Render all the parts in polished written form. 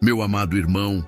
Meu amado irmão,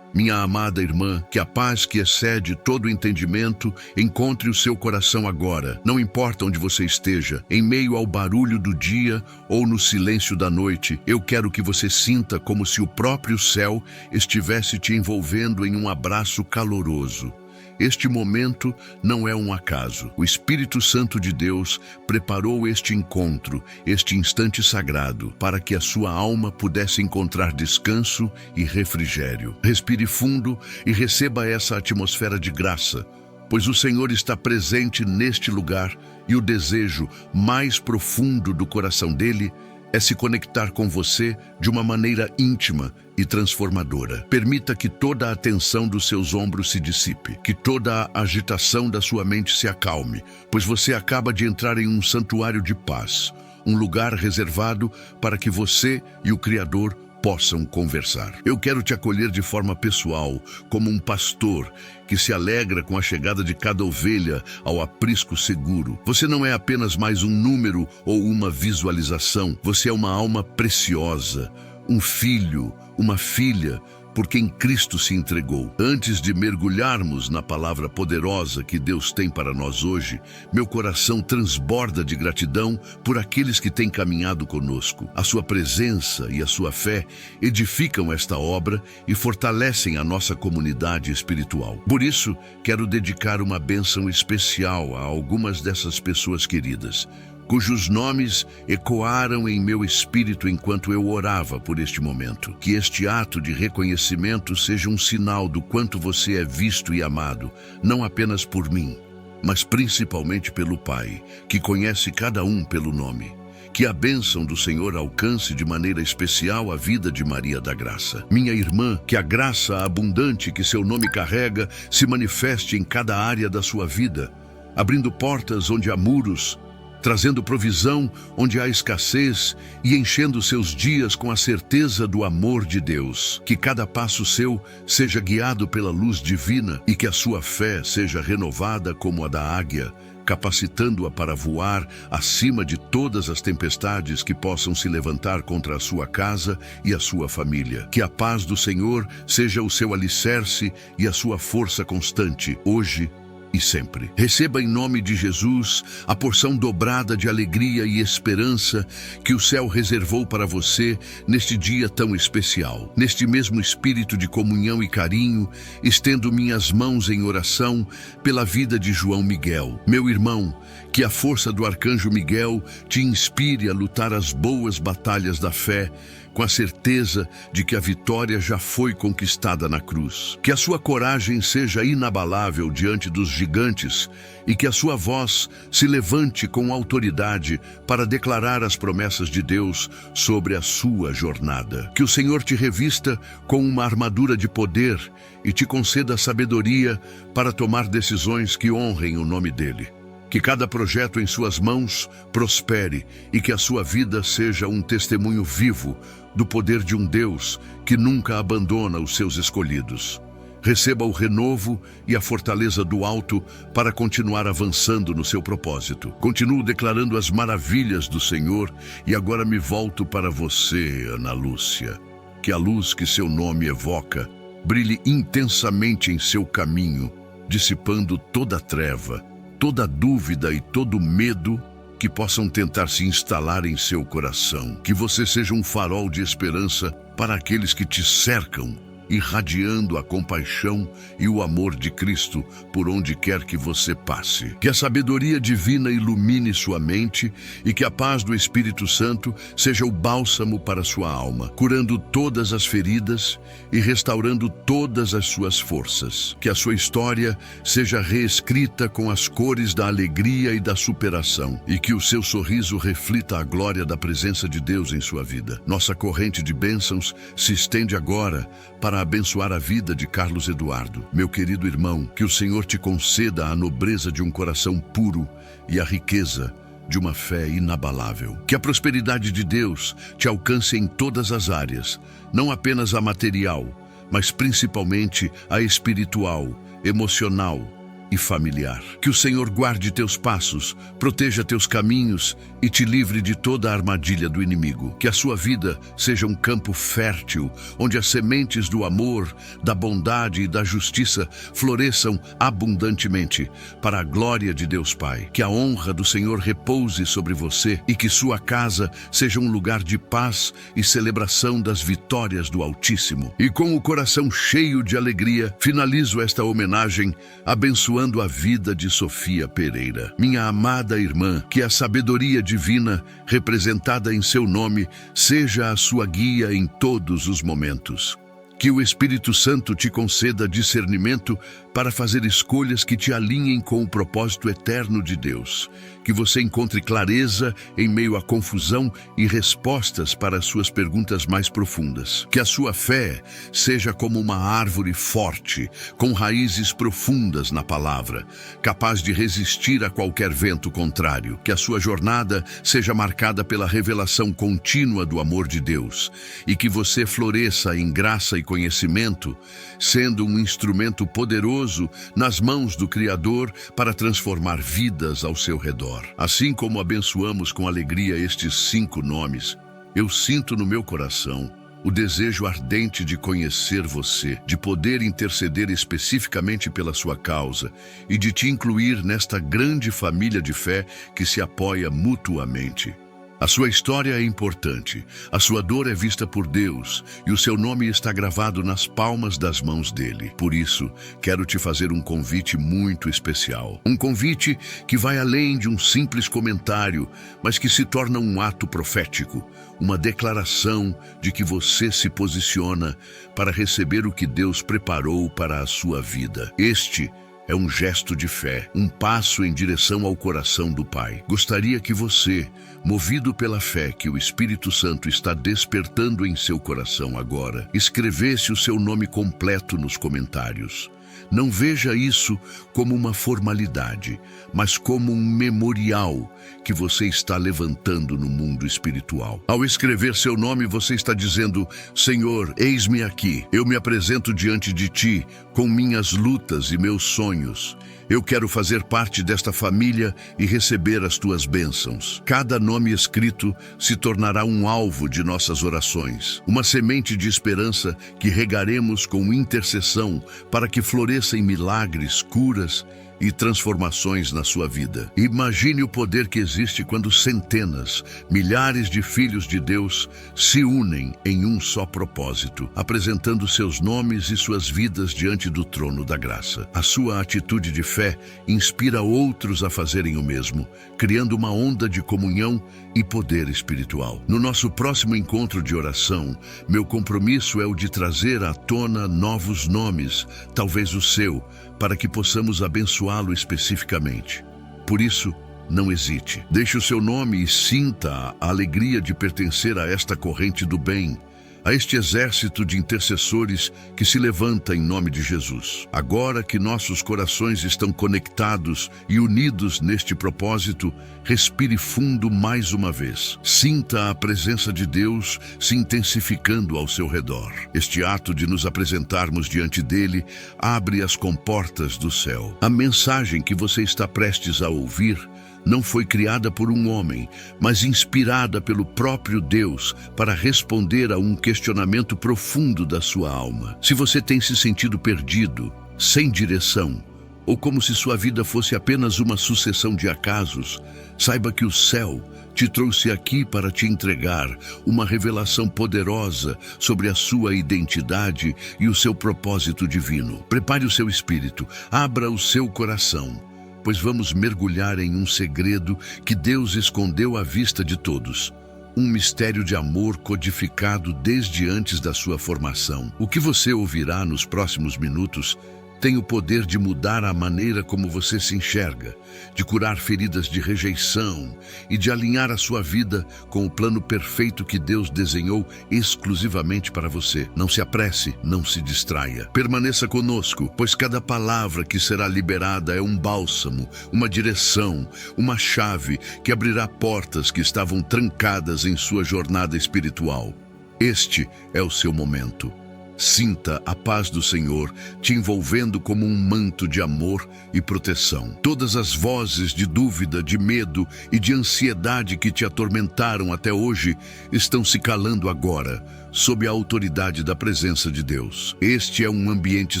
minha amada irmã, que a paz que excede todo entendimento encontre o seu coração agora. Não importa onde você esteja, em meio ao barulho do dia ou no silêncio da noite, eu quero que você sinta como se o próprio céu estivesse te envolvendo em um abraço caloroso. Este momento não é um acaso. O Espírito Santo de Deus preparou este encontro, este instante sagrado, para que a sua alma pudesse encontrar descanso e refrigério. Respire fundo e receba essa atmosfera de graça, pois o Senhor está presente neste lugar e o desejo mais profundo do coração dele é se conectar com você de uma maneira íntima e transformadora. Permita que toda a tensão dos seus ombros se dissipe, que toda a agitação da sua mente se acalme, pois você acaba de entrar em um santuário de paz, um lugar reservado para que você e o Criador possam conversar. Eu quero te acolher de forma pessoal, como um pastor que se alegra com a chegada de cada ovelha ao aprisco seguro. Você não é apenas mais um número ou uma visualização. Você é uma alma preciosa, um filho, uma filha, por quem Cristo se entregou. Antes de mergulharmos na palavra poderosa que Deus tem para nós hoje, meu coração transborda de gratidão por aqueles que têm caminhado conosco. A sua presença e a sua fé edificam esta obra e fortalecem a nossa comunidade espiritual. Por isso, quero dedicar uma bênção especial a algumas dessas pessoas queridas, cujos nomes ecoaram em meu espírito enquanto eu orava por este momento. Que este ato de reconhecimento seja um sinal do quanto você é visto e amado, não apenas por mim, mas principalmente pelo Pai, que conhece cada um pelo nome. Que a bênção do Senhor alcance de maneira especial a vida de Maria da Graça. Minha irmã, que a graça abundante que seu nome carrega se manifeste em cada área da sua vida, abrindo portas onde há muros, trazendo provisão onde há escassez e enchendo seus dias com a certeza do amor de Deus. Que cada passo seu seja guiado pela luz divina e que a sua fé seja renovada como a da águia, capacitando-a para voar acima de todas as tempestades que possam se levantar contra a sua casa e a sua família. Que a paz do Senhor seja o seu alicerce e a sua força constante, hoje e sempre. Receba em nome de Jesus a porção dobrada de alegria e esperança que o céu reservou para você neste dia tão especial. Neste mesmo espírito de comunhão e carinho, estendo minhas mãos em oração pela vida de João Miguel. Meu irmão, que a força do arcanjo Miguel te inspire a lutar as boas batalhas da fé, com a certeza de que a vitória já foi conquistada na cruz. Que a sua coragem seja inabalável diante dos gigantes e que a sua voz se levante com autoridade para declarar as promessas de Deus sobre a sua jornada. Que o Senhor te revista com uma armadura de poder e te conceda sabedoria para tomar decisões que honrem o nome dele. Que cada projeto em suas mãos prospere e que a sua vida seja um testemunho vivo do poder de um Deus que nunca abandona os seus escolhidos. Receba o renovo e a fortaleza do alto para continuar avançando no seu propósito. Continuo declarando as maravilhas do Senhor e agora me volto para você, Ana Lúcia. Que a luz que seu nome evoca brilhe intensamente em seu caminho, dissipando toda treva, toda dúvida e todo medo que possam tentar se instalar em seu coração. Que você seja um farol de esperança para aqueles que te cercam, irradiando a compaixão e o amor de Cristo por onde quer que você passe. Que a sabedoria divina ilumine sua mente e que a paz do Espírito Santo seja o bálsamo para sua alma, curando todas as feridas e restaurando todas as suas forças. Que a sua história seja reescrita com as cores da alegria e da superação e que o seu sorriso reflita a glória da presença de Deus em sua vida. Nossa corrente de bênçãos se estende agora para abençoar a vida de Carlos Eduardo. Meu querido irmão, que o Senhor te conceda a nobreza de um coração puro e a riqueza de uma fé inabalável. Que a prosperidade de Deus te alcance em todas as áreas, não apenas a material, mas principalmente a espiritual, emocional e familiar. Que o Senhor guarde teus passos, proteja teus caminhos e te livre de toda a armadilha do inimigo. Que a sua vida seja um campo fértil, onde as sementes do amor, da bondade e da justiça floresçam abundantemente, para a glória de Deus Pai. Que a honra do Senhor repouse sobre você e que sua casa seja um lugar de paz e celebração das vitórias do Altíssimo. E com o coração cheio de alegria, finalizo esta homenagem abençoando a vida de Sofia Pereira. Minha amada irmã, que a sabedoria divina, representada em seu nome, seja a sua guia em todos os momentos. Que o Espírito Santo te conceda discernimento para fazer escolhas que te alinhem com o propósito eterno de Deus. Que você encontre clareza em meio à confusão e respostas para as suas perguntas mais profundas. Que a sua fé seja como uma árvore forte, com raízes profundas na palavra, capaz de resistir a qualquer vento contrário. Que a sua jornada seja marcada pela revelação contínua do amor de Deus e que você floresça em graça e conhecimento, sendo um instrumento poderoso nas mãos do Criador para transformar vidas ao seu redor. Assim como abençoamos com alegria estes 5 nomes, eu sinto no meu coração o desejo ardente de conhecer você, de poder interceder especificamente pela sua causa e de te incluir nesta grande família de fé que se apoia mutuamente. A sua história é importante, a sua dor é vista por Deus e o seu nome está gravado nas palmas das mãos dele. Por isso, quero te fazer um convite muito especial. Um convite que vai além de um simples comentário, mas que se torna um ato profético, uma declaração de que você se posiciona para receber o que Deus preparou para a sua vida. Este é um gesto de fé, um passo em direção ao coração do Pai. Gostaria que você, movido pela fé que o Espírito Santo está despertando em seu coração agora, escrevesse o seu nome completo nos comentários. Não veja isso como uma formalidade, mas como um memorial que você está levantando no mundo espiritual. Ao escrever seu nome, você está dizendo: Senhor, eis-me aqui. Eu me apresento diante de ti com minhas lutas e meus sonhos. Eu quero fazer parte desta família e receber as tuas bênçãos. Cada nome escrito se tornará um alvo de nossas orações, uma semente de esperança que regaremos com intercessão para que floresça em milagres, curas e transformações na sua vida. Imagine o poder que existe quando centenas, milhares de filhos de Deus se unem em um só propósito, apresentando seus nomes e suas vidas diante do trono da graça. A sua atitude de fé inspira outros a fazerem o mesmo, criando uma onda de comunhão e poder espiritual. No nosso próximo encontro de oração, meu compromisso é o de trazer à tona novos nomes, talvez o seu, para que possamos abençoá-lo especificamente. Por isso, não hesite. Deixe o seu nome e sinta a alegria de pertencer a esta corrente do bem, a este exército de intercessores que se levanta em nome de Jesus. Agora que nossos corações estão conectados e unidos neste propósito, respire fundo mais uma vez. Sinta a presença de Deus se intensificando ao seu redor. Este ato de nos apresentarmos diante dele abre as comportas do céu. A mensagem que você está prestes a ouvir não foi criada por um homem, mas inspirada pelo próprio Deus para responder a um questionamento profundo da sua alma. Se você tem se sentido perdido, sem direção, ou como se sua vida fosse apenas uma sucessão de acasos, saiba que o céu te trouxe aqui para te entregar uma revelação poderosa sobre a sua identidade e o seu propósito divino. Prepare o seu espírito, abra o seu coração, pois vamos mergulhar em um segredo que Deus escondeu à vista de todos. Um mistério de amor codificado desde antes da sua formação. O que você ouvirá nos próximos minutos tem o poder de mudar a maneira como você se enxerga, de curar feridas de rejeição e de alinhar a sua vida com o plano perfeito que Deus desenhou exclusivamente para você. Não se apresse, não se distraia. Permaneça conosco, pois cada palavra que será liberada é um bálsamo, uma direção, uma chave que abrirá portas que estavam trancadas em sua jornada espiritual. Este é o seu momento. Sinta a paz do Senhor te envolvendo como um manto de amor e proteção. Todas as vozes de dúvida, de medo e de ansiedade que te atormentaram até hoje estão se calando agora, sob a autoridade da presença de Deus. Este é um ambiente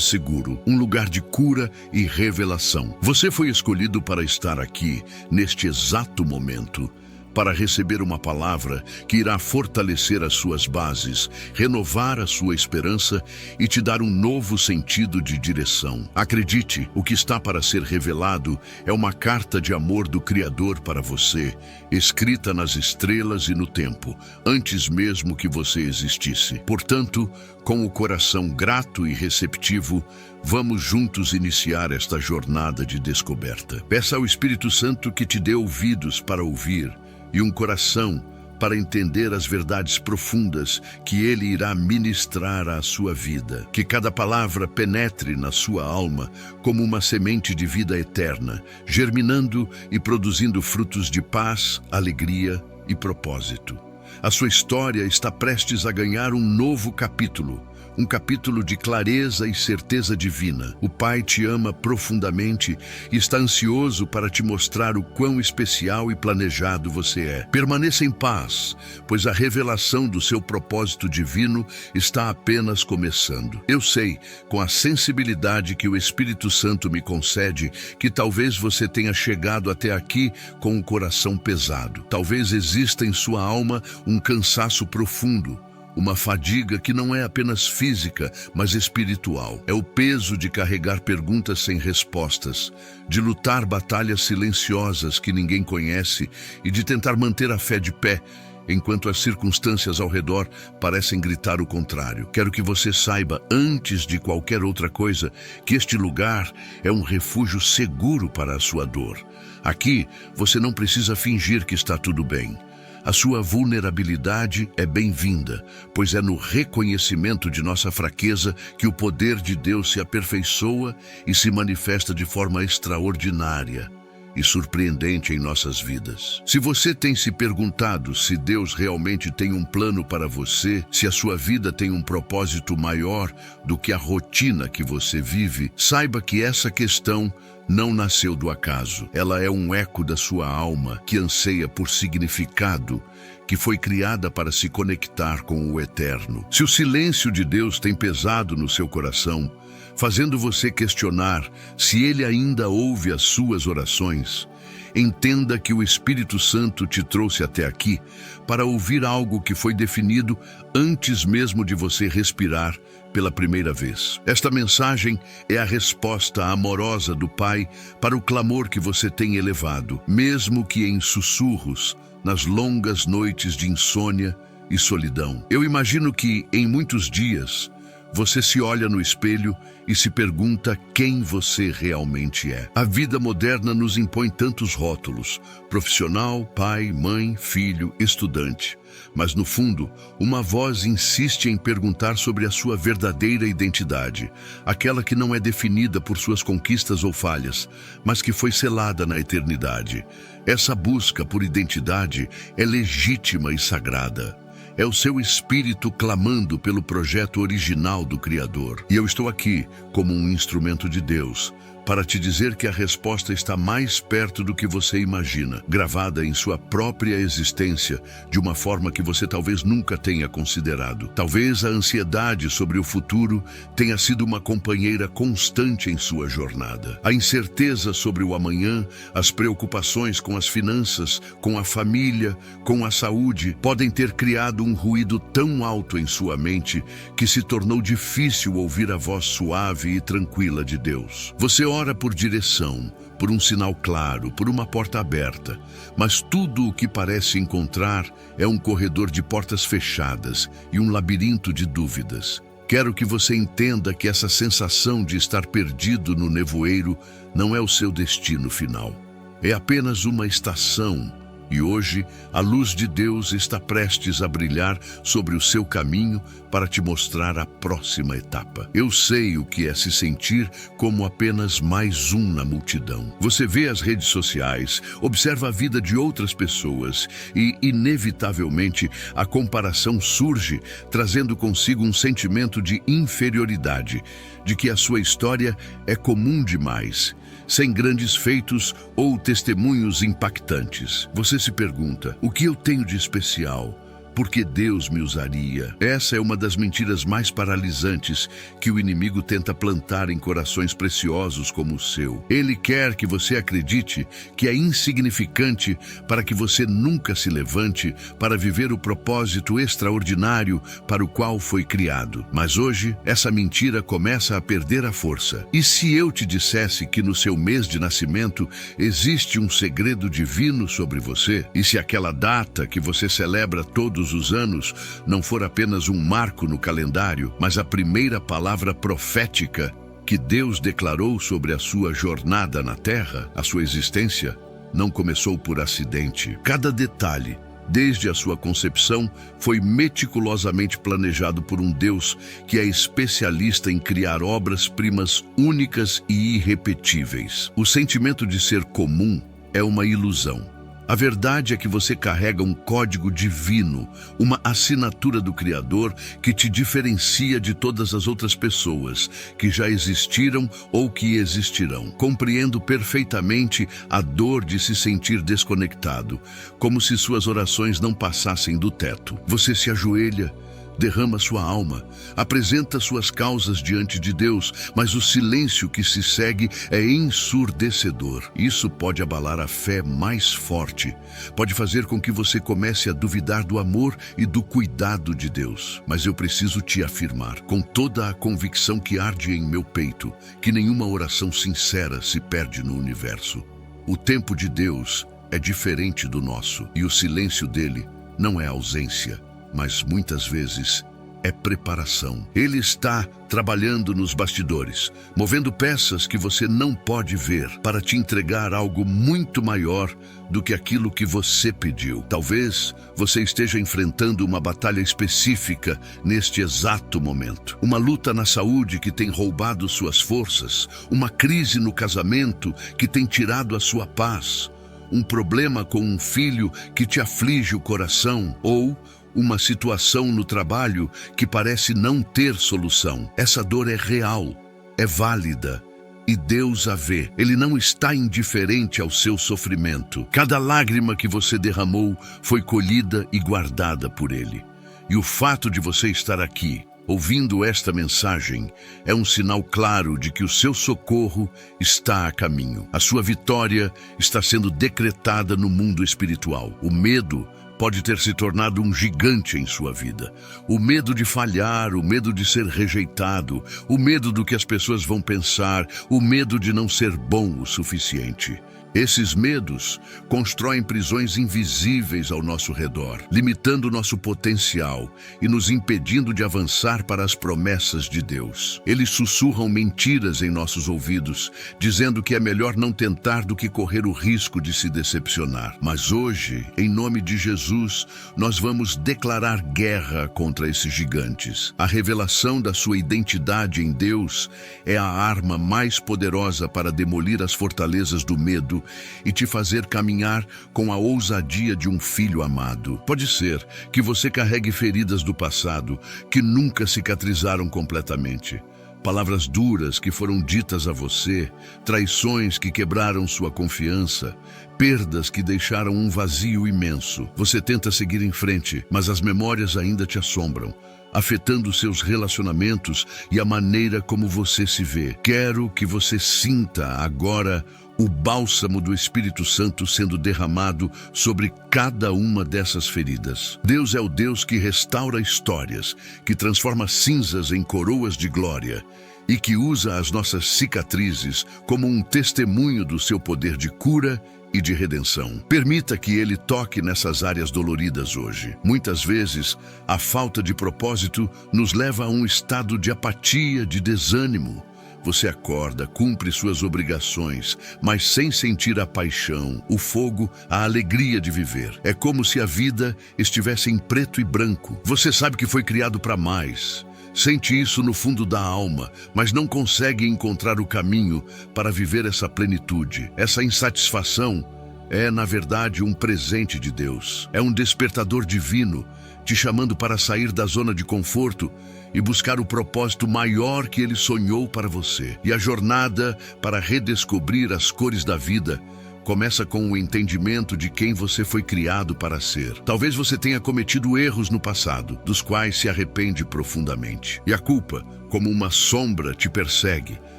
seguro, um lugar de cura e revelação. Você foi escolhido para estar aqui, neste exato momento, para receber uma palavra que irá fortalecer as suas bases, renovar a sua esperança e te dar um novo sentido de direção. Acredite, o que está para ser revelado é uma carta de amor do Criador para você, escrita nas estrelas e no tempo, antes mesmo que você existisse. Portanto, com o coração grato e receptivo, vamos juntos iniciar esta jornada de descoberta. Peça ao Espírito Santo que te dê ouvidos para ouvir e um coração para entender as verdades profundas que Ele irá ministrar à sua vida. Que cada palavra penetre na sua alma como uma semente de vida eterna, germinando e produzindo frutos de paz, alegria e propósito. A sua história está prestes a ganhar um novo capítulo. Um capítulo de clareza e certeza divina. O Pai te ama profundamente e está ansioso para te mostrar o quão especial e planejado você é. Permaneça em paz, pois a revelação do seu propósito divino está apenas começando. Eu sei, com a sensibilidade que o Espírito Santo me concede, que talvez você tenha chegado até aqui com um coração pesado. Talvez exista em sua alma um cansaço profundo, uma fadiga que não é apenas física, mas espiritual. É o peso de carregar perguntas sem respostas, de lutar batalhas silenciosas que ninguém conhece e de tentar manter a fé de pé, enquanto as circunstâncias ao redor parecem gritar o contrário. Quero que você saiba, antes de qualquer outra coisa, que este lugar é um refúgio seguro para a sua dor. Aqui, você não precisa fingir que está tudo bem. A sua vulnerabilidade é bem-vinda, pois é no reconhecimento de nossa fraqueza que o poder de Deus se aperfeiçoa e se manifesta de forma extraordinária e surpreendente em nossas vidas. Se você tem se perguntado se Deus realmente tem um plano para você, se a sua vida tem um propósito maior do que a rotina que você vive, saiba que essa questão não nasceu do acaso. Ela é um eco da sua alma que anseia por significado, que foi criada para se conectar com o eterno. Se o silêncio de Deus tem pesado no seu coração, fazendo você questionar se Ele ainda ouve as suas orações, entenda que o Espírito Santo te trouxe até aqui para ouvir algo que foi definido antes mesmo de você respirar pela primeira vez. Esta mensagem é a resposta amorosa do Pai para o clamor que você tem elevado, mesmo que em sussurros, nas longas noites de insônia e solidão. Eu imagino que, em muitos dias, você se olha no espelho e se pergunta quem você realmente é. A vida moderna nos impõe tantos rótulos: profissional, pai, mãe, filho, estudante. Mas, no fundo, uma voz insiste em perguntar sobre a sua verdadeira identidade, aquela que não é definida por suas conquistas ou falhas, mas que foi selada na eternidade. Essa busca por identidade é legítima e sagrada. É o seu espírito clamando pelo projeto original do Criador. E eu estou aqui como um instrumento de Deus para te dizer que a resposta está mais perto do que você imagina, gravada em sua própria existência, de uma forma que você talvez nunca tenha considerado. Talvez a ansiedade sobre o futuro tenha sido uma companheira constante em sua jornada. A incerteza sobre o amanhã, as preocupações com as finanças, com a família, com a saúde, podem ter criado um ruído tão alto em sua mente que se tornou difícil ouvir a voz suave e tranquila de Deus. Você ora por direção, por um sinal claro, por uma porta aberta, mas tudo o que parece encontrar é um corredor de portas fechadas e um labirinto de dúvidas. Quero que você entenda que essa sensação de estar perdido no nevoeiro não é o seu destino final. É apenas uma estação, E hoje, a luz de Deus está prestes a brilhar sobre o seu caminho para te mostrar a próxima etapa. Eu sei o que é se sentir como apenas mais um na multidão. Você vê as redes sociais, observa a vida de outras pessoas e, inevitavelmente, a comparação surge, trazendo consigo um sentimento de inferioridade, de que a sua história é comum demais, sem grandes feitos ou testemunhos impactantes. Você se pergunta: o que eu tenho de especial? Por que Deus me usaria? Essa é uma das mentiras mais paralisantes que o inimigo tenta plantar em corações preciosos como o seu. Ele quer que você acredite que é insignificante para que você nunca se levante para viver o propósito extraordinário para o qual foi criado. Mas hoje, essa mentira começa a perder a força. E se eu te dissesse que no seu mês de nascimento existe um segredo divino sobre você? E se aquela data que você celebra todos os anos não for apenas um marco no calendário, mas a primeira palavra profética que Deus declarou sobre a sua jornada na Terra? A sua existência não começou por acidente. Cada detalhe, desde a sua concepção, foi meticulosamente planejado por um Deus que é especialista em criar obras-primas únicas e irrepetíveis. O sentimento de ser comum é uma ilusão. A verdade é que você carrega um código divino, uma assinatura do Criador que te diferencia de todas as outras pessoas que já existiram ou que existirão. Compreendo perfeitamente a dor de se sentir desconectado, como se suas orações não passassem do teto. Você se ajoelha, derrama sua alma, apresenta suas causas diante de Deus, mas o silêncio que se segue é ensurdecedor. Isso pode abalar a fé mais forte, pode fazer com que você comece a duvidar do amor e do cuidado de Deus. Mas eu preciso te afirmar, com toda a convicção que arde em meu peito, que nenhuma oração sincera se perde no universo. O tempo de Deus é diferente do nosso, e o silêncio dele não é ausência, mas muitas vezes é preparação. Ele está trabalhando nos bastidores, movendo peças que você não pode ver para te entregar algo muito maior do que aquilo que você pediu. Talvez você esteja enfrentando uma batalha específica neste exato momento. Uma luta na saúde que tem roubado suas forças, uma crise no casamento que tem tirado a sua paz, um problema com um filho que te aflige o coração, ou uma situação no trabalho que parece não ter solução. Essa dor é real, é válida, e Deus a vê. Ele não está indiferente ao seu sofrimento. Cada lágrima que você derramou foi colhida e guardada por Ele. E o fato de você estar aqui, ouvindo esta mensagem, é um sinal claro de que o seu socorro está a caminho. A sua vitória está sendo decretada no mundo espiritual. O medo pode ter se tornado um gigante em sua vida. O medo de falhar, o medo de ser rejeitado, o medo do que as pessoas vão pensar, o medo de não ser bom o suficiente. Esses medos constroem prisões invisíveis ao nosso redor, limitando nosso potencial e nos impedindo de avançar para as promessas de Deus. Eles sussurram mentiras em nossos ouvidos, dizendo que é melhor não tentar do que correr o risco de se decepcionar. Mas hoje, em nome de Jesus, nós vamos declarar guerra contra esses gigantes. A revelação da sua identidade em Deus é a arma mais poderosa para demolir as fortalezas do medo e te fazer caminhar com a ousadia de um filho amado. Pode ser que você carregue feridas do passado que nunca cicatrizaram completamente. Palavras duras que foram ditas a você, traições que quebraram sua confiança, perdas que deixaram um vazio imenso. Você tenta seguir em frente, mas as memórias ainda te assombram, afetando seus relacionamentos e a maneira como você se vê. Quero que você sinta agora o bálsamo do Espírito Santo sendo derramado sobre cada uma dessas feridas. Deus é o Deus que restaura histórias, que transforma cinzas em coroas de glória e que usa as nossas cicatrizes como um testemunho do seu poder de cura e de redenção. Permita que Ele toque nessas áreas doloridas hoje. Muitas vezes, a falta de propósito nos leva a um estado de apatia, de desânimo. Você acorda, cumpre suas obrigações, mas sem sentir a paixão, o fogo, a alegria de viver. É como se a vida estivesse em preto e branco. Você sabe que foi criado para mais. Sente isso no fundo da alma, mas não consegue encontrar o caminho para viver essa plenitude. Essa insatisfação é, na verdade, um presente de Deus. É um despertador divino, te chamando para sair da zona de conforto e buscar o propósito maior que Ele sonhou para você. E a jornada para redescobrir as cores da vida começa com o entendimento de quem você foi criado para ser. Talvez você tenha cometido erros no passado, dos quais se arrepende profundamente. E a culpa, como uma sombra, te persegue,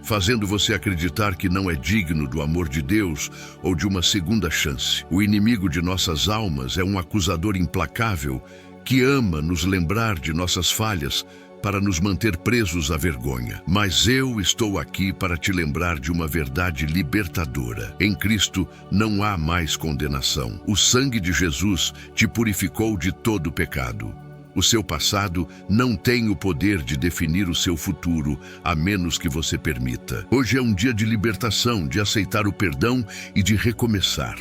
fazendo você acreditar que não é digno do amor de Deus ou de uma segunda chance. O inimigo de nossas almas é um acusador implacável que ama nos lembrar de nossas falhas para nos manter presos à vergonha. Mas eu estou aqui para te lembrar de uma verdade libertadora. Em Cristo não há mais condenação. O sangue de Jesus te purificou de todo pecado. O seu passado não tem o poder de definir o seu futuro, a menos que você permita. Hoje é um dia de libertação, de aceitar o perdão e de recomeçar.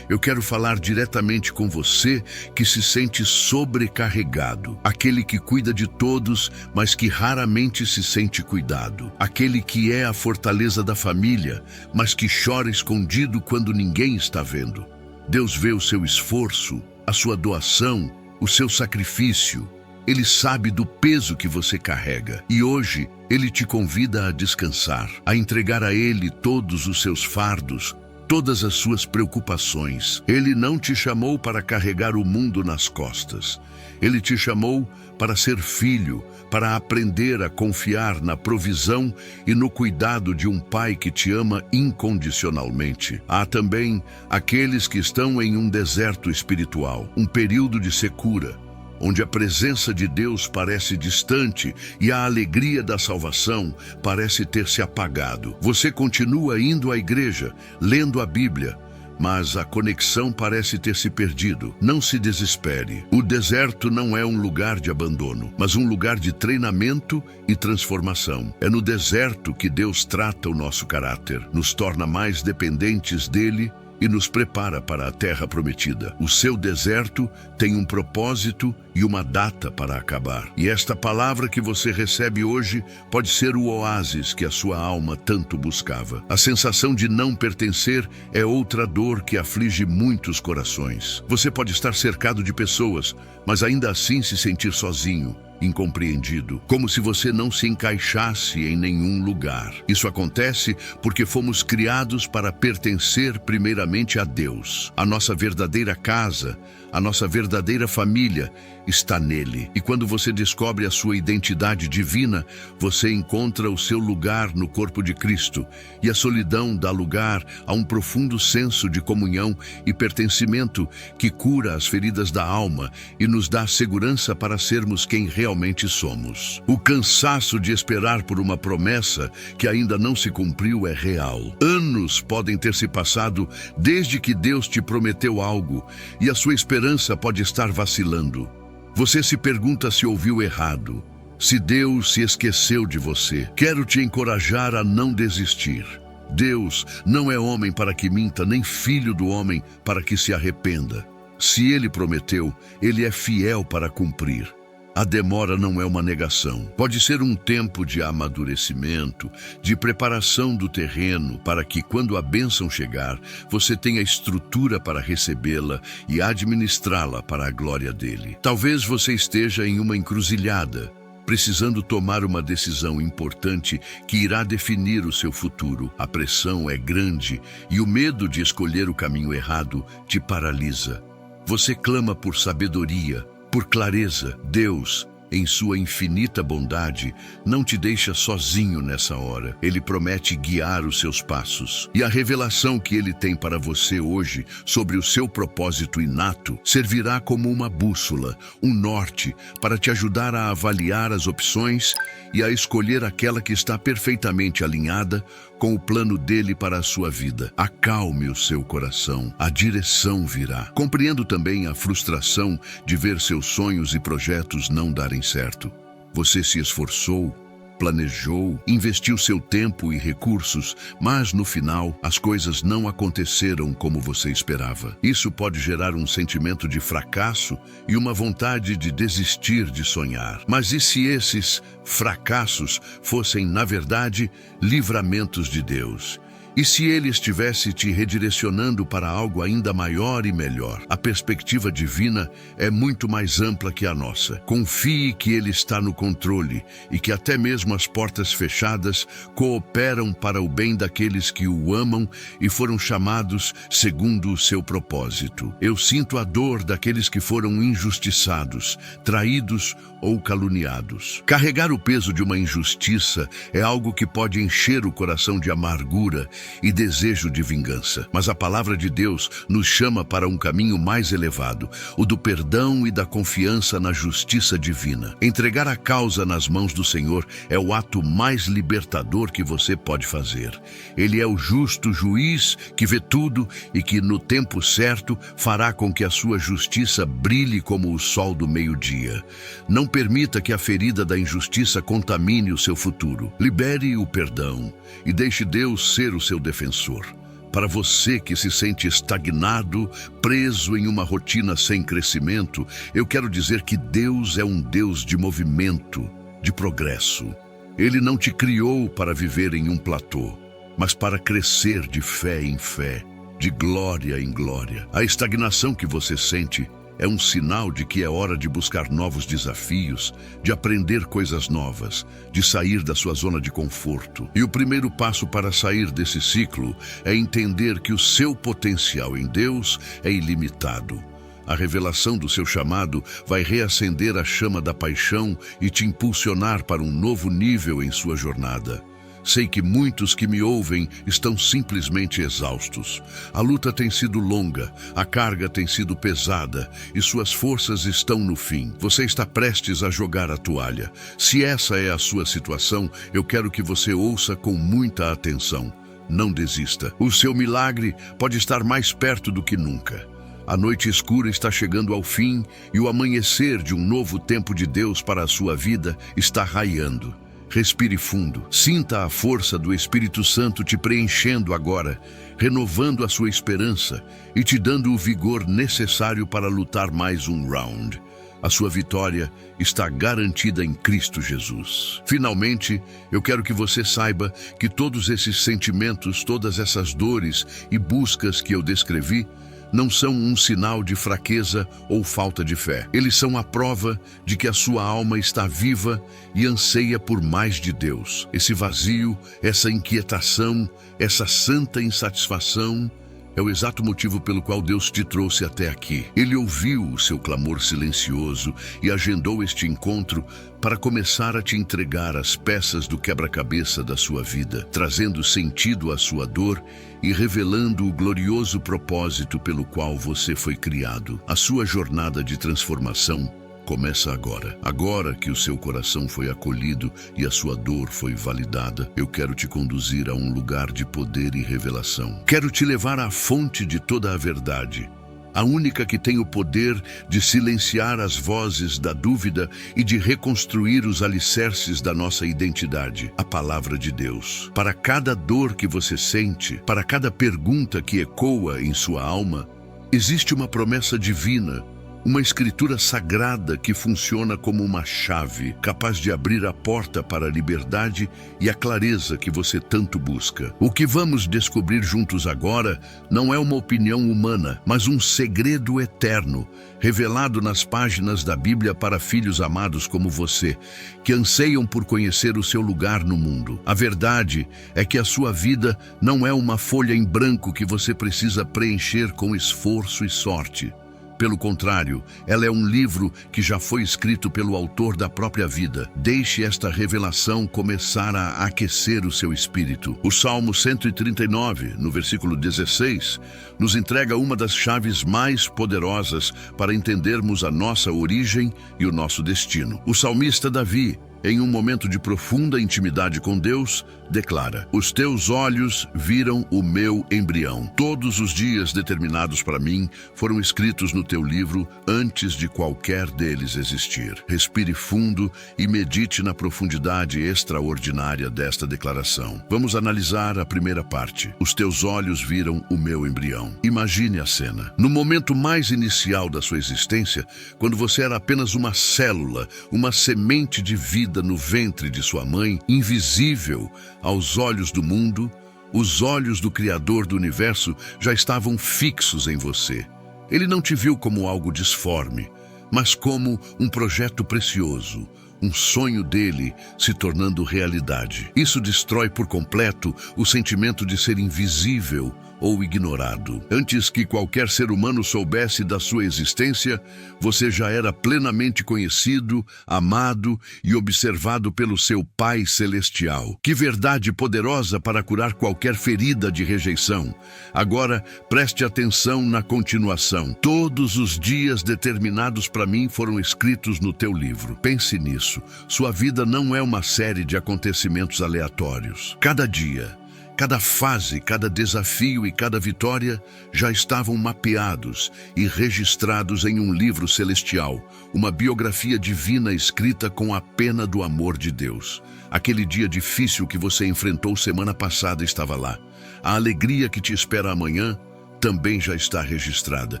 Eu quero falar diretamente com você que se sente sobrecarregado, aquele que cuida de todos, mas que raramente se sente cuidado, aquele que é a fortaleza da família, mas que chora escondido quando ninguém está vendo. Deus vê o seu esforço, a sua doação, o seu sacrifício. Ele sabe do peso que você carrega e hoje Ele te convida a descansar, a entregar a Ele todos os seus fardos, todas as suas preocupações. Ele não te chamou para carregar o mundo nas costas. Ele te chamou para ser filho, para aprender a confiar na provisão e no cuidado de um pai que te ama incondicionalmente. Há também aqueles que estão em um deserto espiritual, um período de secura, onde a presença de Deus parece distante e a alegria da salvação parece ter se apagado. Você continua indo à igreja, lendo a Bíblia, mas a conexão parece ter se perdido. Não se desespere. O deserto não é um lugar de abandono, mas um lugar de treinamento e transformação. É no deserto que Deus trata o nosso caráter, nos torna mais dependentes dele e nos prepara para a terra prometida. O seu deserto tem um propósito e uma data para acabar. E esta palavra que você recebe hoje pode ser o oásis que a sua alma tanto buscava. A sensação de não pertencer é outra dor que aflige muitos corações. Você pode estar cercado de pessoas, mas ainda assim se sentir sozinho, incompreendido, como se você não se encaixasse em nenhum lugar. Isso acontece porque fomos criados para pertencer primeiramente a Deus. A nossa verdadeira casa, a nossa verdadeira família está nele. E quando você descobre a sua identidade divina, você encontra o seu lugar no corpo de Cristo. E a solidão dá lugar a um profundo senso de comunhão e pertencimento que cura as feridas da alma e nos dá segurança para sermos quem realmente somos. O cansaço de esperar por uma promessa que ainda não se cumpriu é real. Anos podem ter se passado desde que Deus te prometeu algo e a sua esperança pode estar vacilando. Você se pergunta se ouviu errado, se Deus se esqueceu de você. Quero te encorajar a não desistir. Deus não é homem para que minta, nem filho do homem para que se arrependa. Se Ele prometeu, Ele é fiel para cumprir. A demora não é uma negação. Pode ser um tempo de amadurecimento, de preparação do terreno, para que, quando a bênção chegar, você tenha estrutura para recebê-la e administrá-la para a glória dele. Talvez você esteja em uma encruzilhada, precisando tomar uma decisão importante que irá definir o seu futuro. A pressão é grande e o medo de escolher o caminho errado te paralisa. Você clama por sabedoria, por clareza. Deus, em sua infinita bondade, não te deixa sozinho nessa hora. Ele promete guiar os seus passos. E a revelação que Ele tem para você hoje sobre o seu propósito inato servirá como uma bússola, um norte, para te ajudar a avaliar as opções e a escolher aquela que está perfeitamente alinhada com o plano dele para a sua vida. Acalme o seu coração, a direção virá. Compreendo também a frustração de ver seus sonhos e projetos não darem certo. Você se esforçou, planejou, investiu seu tempo e recursos, mas no final as coisas não aconteceram como você esperava. Isso pode gerar um sentimento de fracasso e uma vontade de desistir de sonhar. Mas e se esses fracassos fossem, na verdade, livramentos de Deus? E se Ele estivesse te redirecionando para algo ainda maior e melhor? A perspectiva divina é muito mais ampla que a nossa. Confie que Ele está no controle e que até mesmo as portas fechadas cooperam para o bem daqueles que o amam e foram chamados segundo o seu propósito. Eu sinto a dor daqueles que foram injustiçados, traídos ou caluniados. Carregar o peso de uma injustiça é algo que pode encher o coração de amargura e desejo de vingança. Mas a palavra de Deus nos chama para um caminho mais elevado, o do perdão e da confiança na justiça divina. Entregar a causa nas mãos do Senhor é o ato mais libertador que você pode fazer. Ele é o justo juiz que vê tudo e que, no tempo certo, fará com que a sua justiça brilhe como o sol do meio-dia. Não permita que a ferida da injustiça contamine o seu futuro. Libere o perdão e deixe Deus ser o seu defensor. Para você que se sente estagnado, preso em uma rotina sem crescimento, eu quero dizer que Deus é um Deus de movimento, de progresso. Ele não te criou para viver em um platô, mas para crescer de fé em fé, de glória em glória. A estagnação que você sente é um sinal de que é hora de buscar novos desafios, de aprender coisas novas, de sair da sua zona de conforto. E o primeiro passo para sair desse ciclo é entender que o seu potencial em Deus é ilimitado. A revelação do seu chamado vai reacender a chama da paixão e te impulsionar para um novo nível em sua jornada. Sei que muitos que me ouvem estão simplesmente exaustos. A luta tem sido longa, a carga tem sido pesada e suas forças estão no fim. Você está prestes a jogar a toalha. Se essa é a sua situação, eu quero que você ouça com muita atenção. Não desista. O seu milagre pode estar mais perto do que nunca. A noite escura está chegando ao fim e o amanhecer de um novo tempo de Deus para a sua vida está raiando. Respire fundo, sinta a força do Espírito Santo te preenchendo agora, renovando a sua esperança e te dando o vigor necessário para lutar mais um round. A sua vitória está garantida em Cristo Jesus. Finalmente, eu quero que você saiba que todos esses sentimentos, todas essas dores e buscas que eu descrevi, não são um sinal de fraqueza ou falta de fé. Eles são a prova de que a sua alma está viva e anseia por mais de Deus. Esse vazio, essa inquietação, essa santa insatisfação é o exato motivo pelo qual Deus te trouxe até aqui. Ele ouviu o seu clamor silencioso e agendou este encontro para começar a te entregar as peças do quebra-cabeça da sua vida, trazendo sentido à sua dor e revelando o glorioso propósito pelo qual você foi criado. A sua jornada de transformação começa agora. Agora que o seu coração foi acolhido e a sua dor foi validada, eu quero te conduzir a um lugar de poder e revelação. Quero te levar à fonte de toda a verdade, a única que tem o poder de silenciar as vozes da dúvida e de reconstruir os alicerces da nossa identidade, a palavra de Deus. Para cada dor que você sente, para cada pergunta que ecoa em sua alma, existe uma promessa divina, uma escritura sagrada que funciona como uma chave, capaz de abrir a porta para a liberdade e a clareza que você tanto busca. O que vamos descobrir juntos agora não é uma opinião humana, mas um segredo eterno, revelado nas páginas da Bíblia para filhos amados como você, que anseiam por conhecer o seu lugar no mundo. A verdade é que a sua vida não é uma folha em branco que você precisa preencher com esforço e sorte. Pelo contrário, ela é um livro que já foi escrito pelo autor da própria vida. Deixe esta revelação começar a aquecer o seu espírito. O Salmo 139, no versículo 16, nos entrega uma das chaves mais poderosas para entendermos a nossa origem e o nosso destino. O salmista Davi, em um momento de profunda intimidade com Deus, declara: os teus olhos viram o meu embrião. Todos os dias determinados para mim foram escritos no teu livro antes de qualquer deles existir. Respire fundo e medite na profundidade extraordinária desta declaração. Vamos analisar a primeira parte. Os teus olhos viram o meu embrião. Imagine a cena. No momento mais inicial da sua existência, quando você era apenas uma célula, uma semente de vida no ventre de sua mãe, invisível aos olhos do mundo, os olhos do Criador do Universo já estavam fixos em você. Ele não te viu como algo disforme, mas como um projeto precioso, um sonho dele se tornando realidade. Isso destrói por completo o sentimento de ser invisível ou ignorado. Antes que qualquer ser humano soubesse da sua existência, você já era plenamente conhecido, amado e observado pelo seu Pai Celestial. Que verdade poderosa para curar qualquer ferida de rejeição. Agora, preste atenção na continuação. Todos os dias determinados para mim foram escritos no teu livro. Pense nisso. Sua vida não é uma série de acontecimentos aleatórios. Cada dia, cada fase, cada desafio e cada vitória já estavam mapeados e registrados em um livro celestial, uma biografia divina escrita com a pena do amor de Deus. Aquele dia difícil que você enfrentou semana passada estava lá. A alegria que te espera amanhã também já está registrada.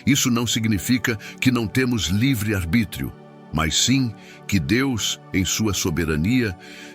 Isso não significa que não temos livre-arbítrio, mas sim que Deus, em sua soberania,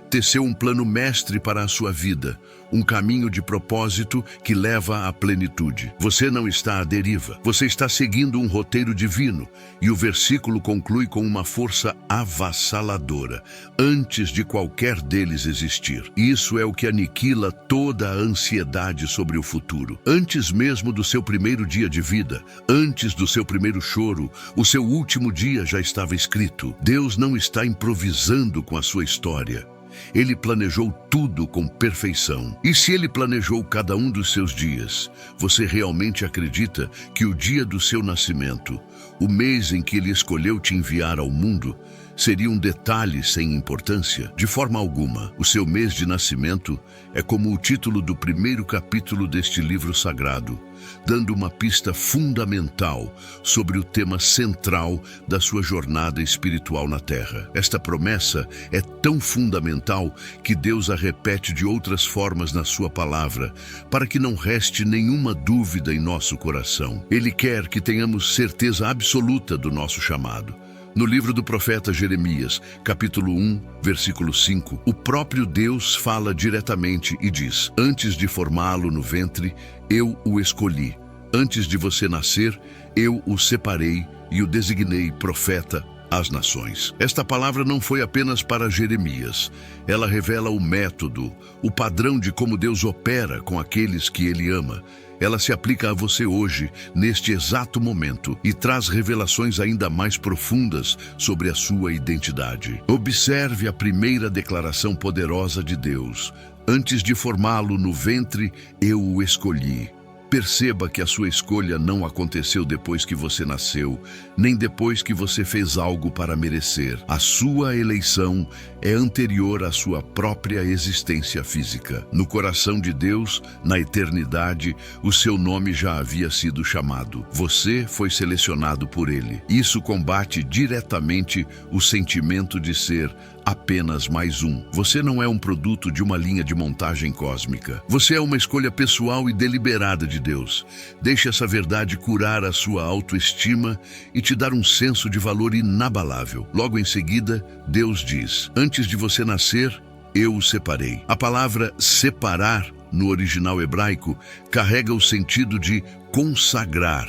teceu um plano mestre para a sua vida, um caminho de propósito que leva à plenitude. Você não está à deriva, você está seguindo um roteiro divino, e o versículo conclui com uma força avassaladora, antes de qualquer deles existir. Isso é o que aniquila toda a ansiedade sobre o futuro. Antes mesmo do seu primeiro dia de vida, antes do seu primeiro choro, o seu último dia já estava escrito. Deus não está improvisando com a sua história. Ele planejou tudo com perfeição. E se ele planejou cada um dos seus dias, você realmente acredita que o dia do seu nascimento, o mês em que ele escolheu te enviar ao mundo, seria um detalhe sem importância? De forma alguma. O seu mês de nascimento é como o título do primeiro capítulo deste livro sagrado, dando uma pista fundamental sobre o tema central da sua jornada espiritual na Terra. Esta promessa é tão fundamental que Deus a repete de outras formas na sua palavra, para que não reste nenhuma dúvida em nosso coração. Ele quer que tenhamos certeza absoluta do nosso chamado. No livro do profeta Jeremias, capítulo 1, versículo 5, o próprio Deus fala diretamente e diz: antes de formá-lo no ventre, eu o escolhi. Antes de você nascer, eu o separei e o designei profeta às nações. Esta palavra não foi apenas para Jeremias. Ela revela o método, o padrão de como Deus opera com aqueles que Ele ama. Ela se aplica a você hoje, neste exato momento, e traz revelações ainda mais profundas sobre a sua identidade. Observe a primeira declaração poderosa de Deus: antes de formá-lo no ventre, eu o escolhi. Perceba que a sua escolha não aconteceu depois que você nasceu, nem depois que você fez algo para merecer. A sua eleição é anterior à sua própria existência física. No coração de Deus, na eternidade, o seu nome já havia sido chamado. Você foi selecionado por Ele. Isso combate diretamente o sentimento de ser apenas mais um. Você não é um produto de uma linha de montagem cósmica. Você é uma escolha pessoal e deliberada de Deus. Deixe essa verdade curar a sua autoestima e te dar um senso de valor inabalável. Logo em seguida, Deus diz: antes de você nascer, eu o separei. A palavra separar, no original hebraico, carrega o sentido de consagrar,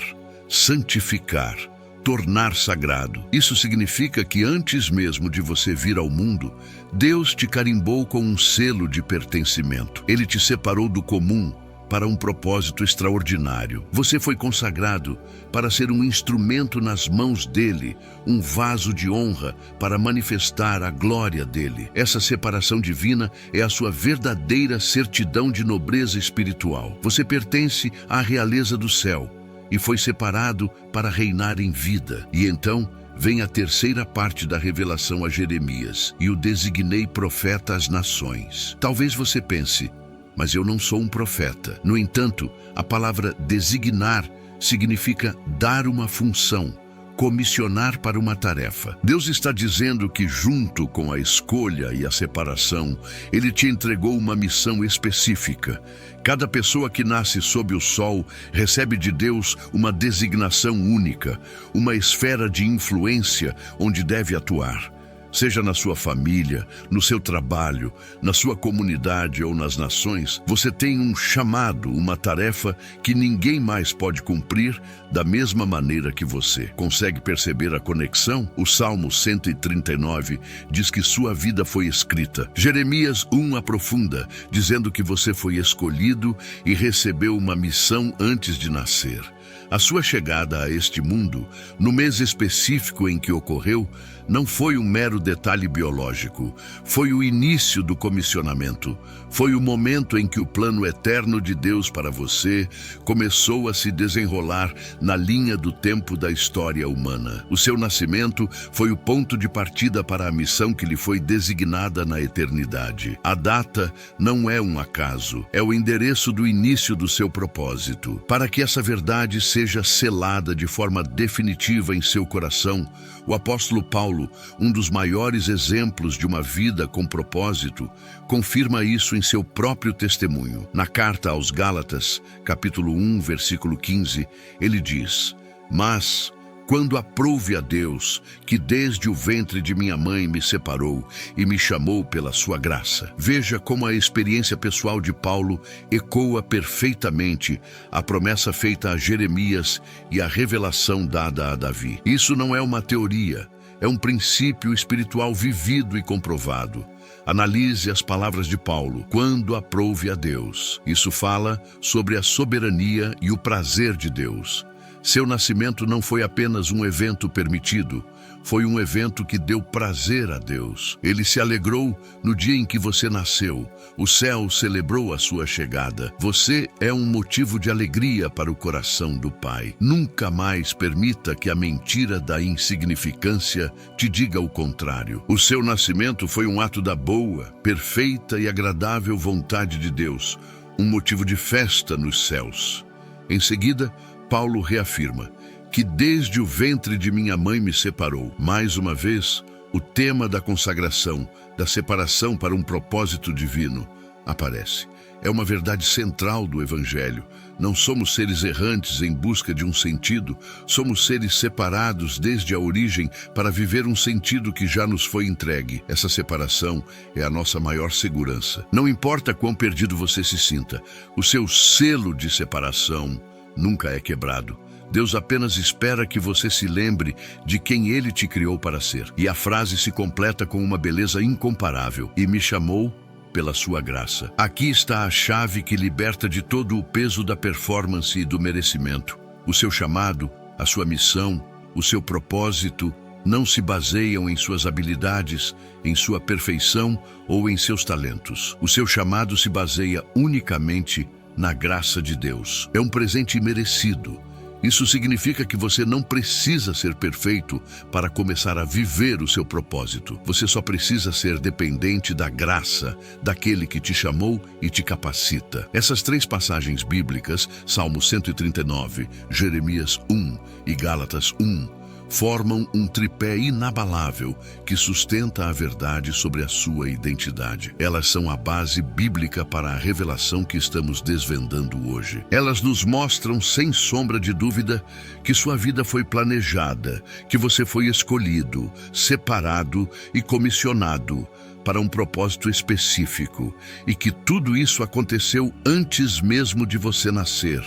santificar, tornar sagrado. Isso significa que antes mesmo de você vir ao mundo, Deus te carimbou com um selo de pertencimento. Ele te separou do comum para um propósito extraordinário. Você foi consagrado para ser um instrumento nas mãos dele, um vaso de honra para manifestar a glória dele. Essa separação divina é a sua verdadeira certidão de nobreza espiritual. Você pertence à realeza do céu e foi separado para reinar em vida. E então vem a terceira parte da revelação a Jeremias, e o designei profeta às nações. Talvez você pense, mas eu não sou um profeta. No entanto, a palavra designar significa dar uma função, comissionar para uma tarefa. Deus está dizendo que, junto com a escolha e a separação, Ele te entregou uma missão específica. Cada pessoa que nasce sob o sol recebe de Deus uma designação única, uma esfera de influência onde deve atuar. Seja na sua família, no seu trabalho, na sua comunidade ou nas nações, você tem um chamado, uma tarefa que ninguém mais pode cumprir da mesma maneira que você. Consegue perceber a conexão? O Salmo 139 diz que sua vida foi escrita. Jeremias 1 aprofunda, dizendo que você foi escolhido e recebeu uma missão antes de nascer. A sua chegada a este mundo, no mês específico em que ocorreu, não foi um mero detalhe biológico. Foi o início do comissionamento. Foi o momento em que o plano eterno de Deus para você começou a se desenrolar na linha do tempo da história humana. O seu nascimento foi o ponto de partida para a missão que lhe foi designada na eternidade. A data não é um acaso, é o endereço do início do seu propósito. Para que essa verdade seja selada de forma definitiva em seu coração, o apóstolo Paulo, um dos maiores exemplos de uma vida com propósito, confirma isso em seu próprio testemunho. Na carta aos Gálatas, capítulo 1, versículo 15, ele diz: "Mas, quando aprouve a Deus, que desde o ventre de minha mãe me separou e me chamou pela sua graça." Veja como a experiência pessoal de Paulo ecoa perfeitamente a promessa feita a Jeremias e a revelação dada a Davi. Isso não é uma teoria, é um princípio espiritual vivido e comprovado. Analise as palavras de Paulo, quando aprouve a Deus. Isso fala sobre a soberania e o prazer de Deus. Seu nascimento não foi apenas um evento permitido, foi um evento que deu prazer a Deus. Ele se alegrou no dia em que você nasceu. O céu celebrou a sua chegada. Você é um motivo de alegria para o coração do Pai. Nunca mais permita que a mentira da insignificância te diga o contrário. O seu nascimento foi um ato da boa, perfeita e agradável vontade de Deus, um motivo de festa nos céus. Em seguida, Paulo reafirma que desde o ventre de minha mãe me separou. Mais uma vez, o tema da consagração, da separação para um propósito divino, aparece. É uma verdade central do Evangelho. Não somos seres errantes em busca de um sentido, somos seres separados desde a origem para viver um sentido que já nos foi entregue. Essa separação é a nossa maior segurança. Não importa quão perdido você se sinta, o seu selo de separação nunca é quebrado. Deus apenas espera que você se lembre de quem Ele te criou para ser. E a frase se completa com uma beleza incomparável: "E me chamou pela sua graça." Aqui está a chave que liberta de todo o peso da performance e do merecimento. O seu chamado, a sua missão, o seu propósito não se baseiam em suas habilidades, em sua perfeição ou em seus talentos. O seu chamado se baseia unicamente na graça de Deus. É um presente imerecido. Isso significa que você não precisa ser perfeito para começar a viver o seu propósito. Você só precisa ser dependente da graça daquele que te chamou e te capacita. Essas três passagens bíblicas, Salmo 139, Jeremias 1 e Gálatas 1, formam um tripé inabalável que sustenta a verdade sobre a sua identidade. Elas são a base bíblica para a revelação que estamos desvendando hoje. Elas nos mostram, sem sombra de dúvida, que sua vida foi planejada, que você foi escolhido, separado e comissionado para um propósito específico, e que tudo isso aconteceu antes mesmo de você nascer,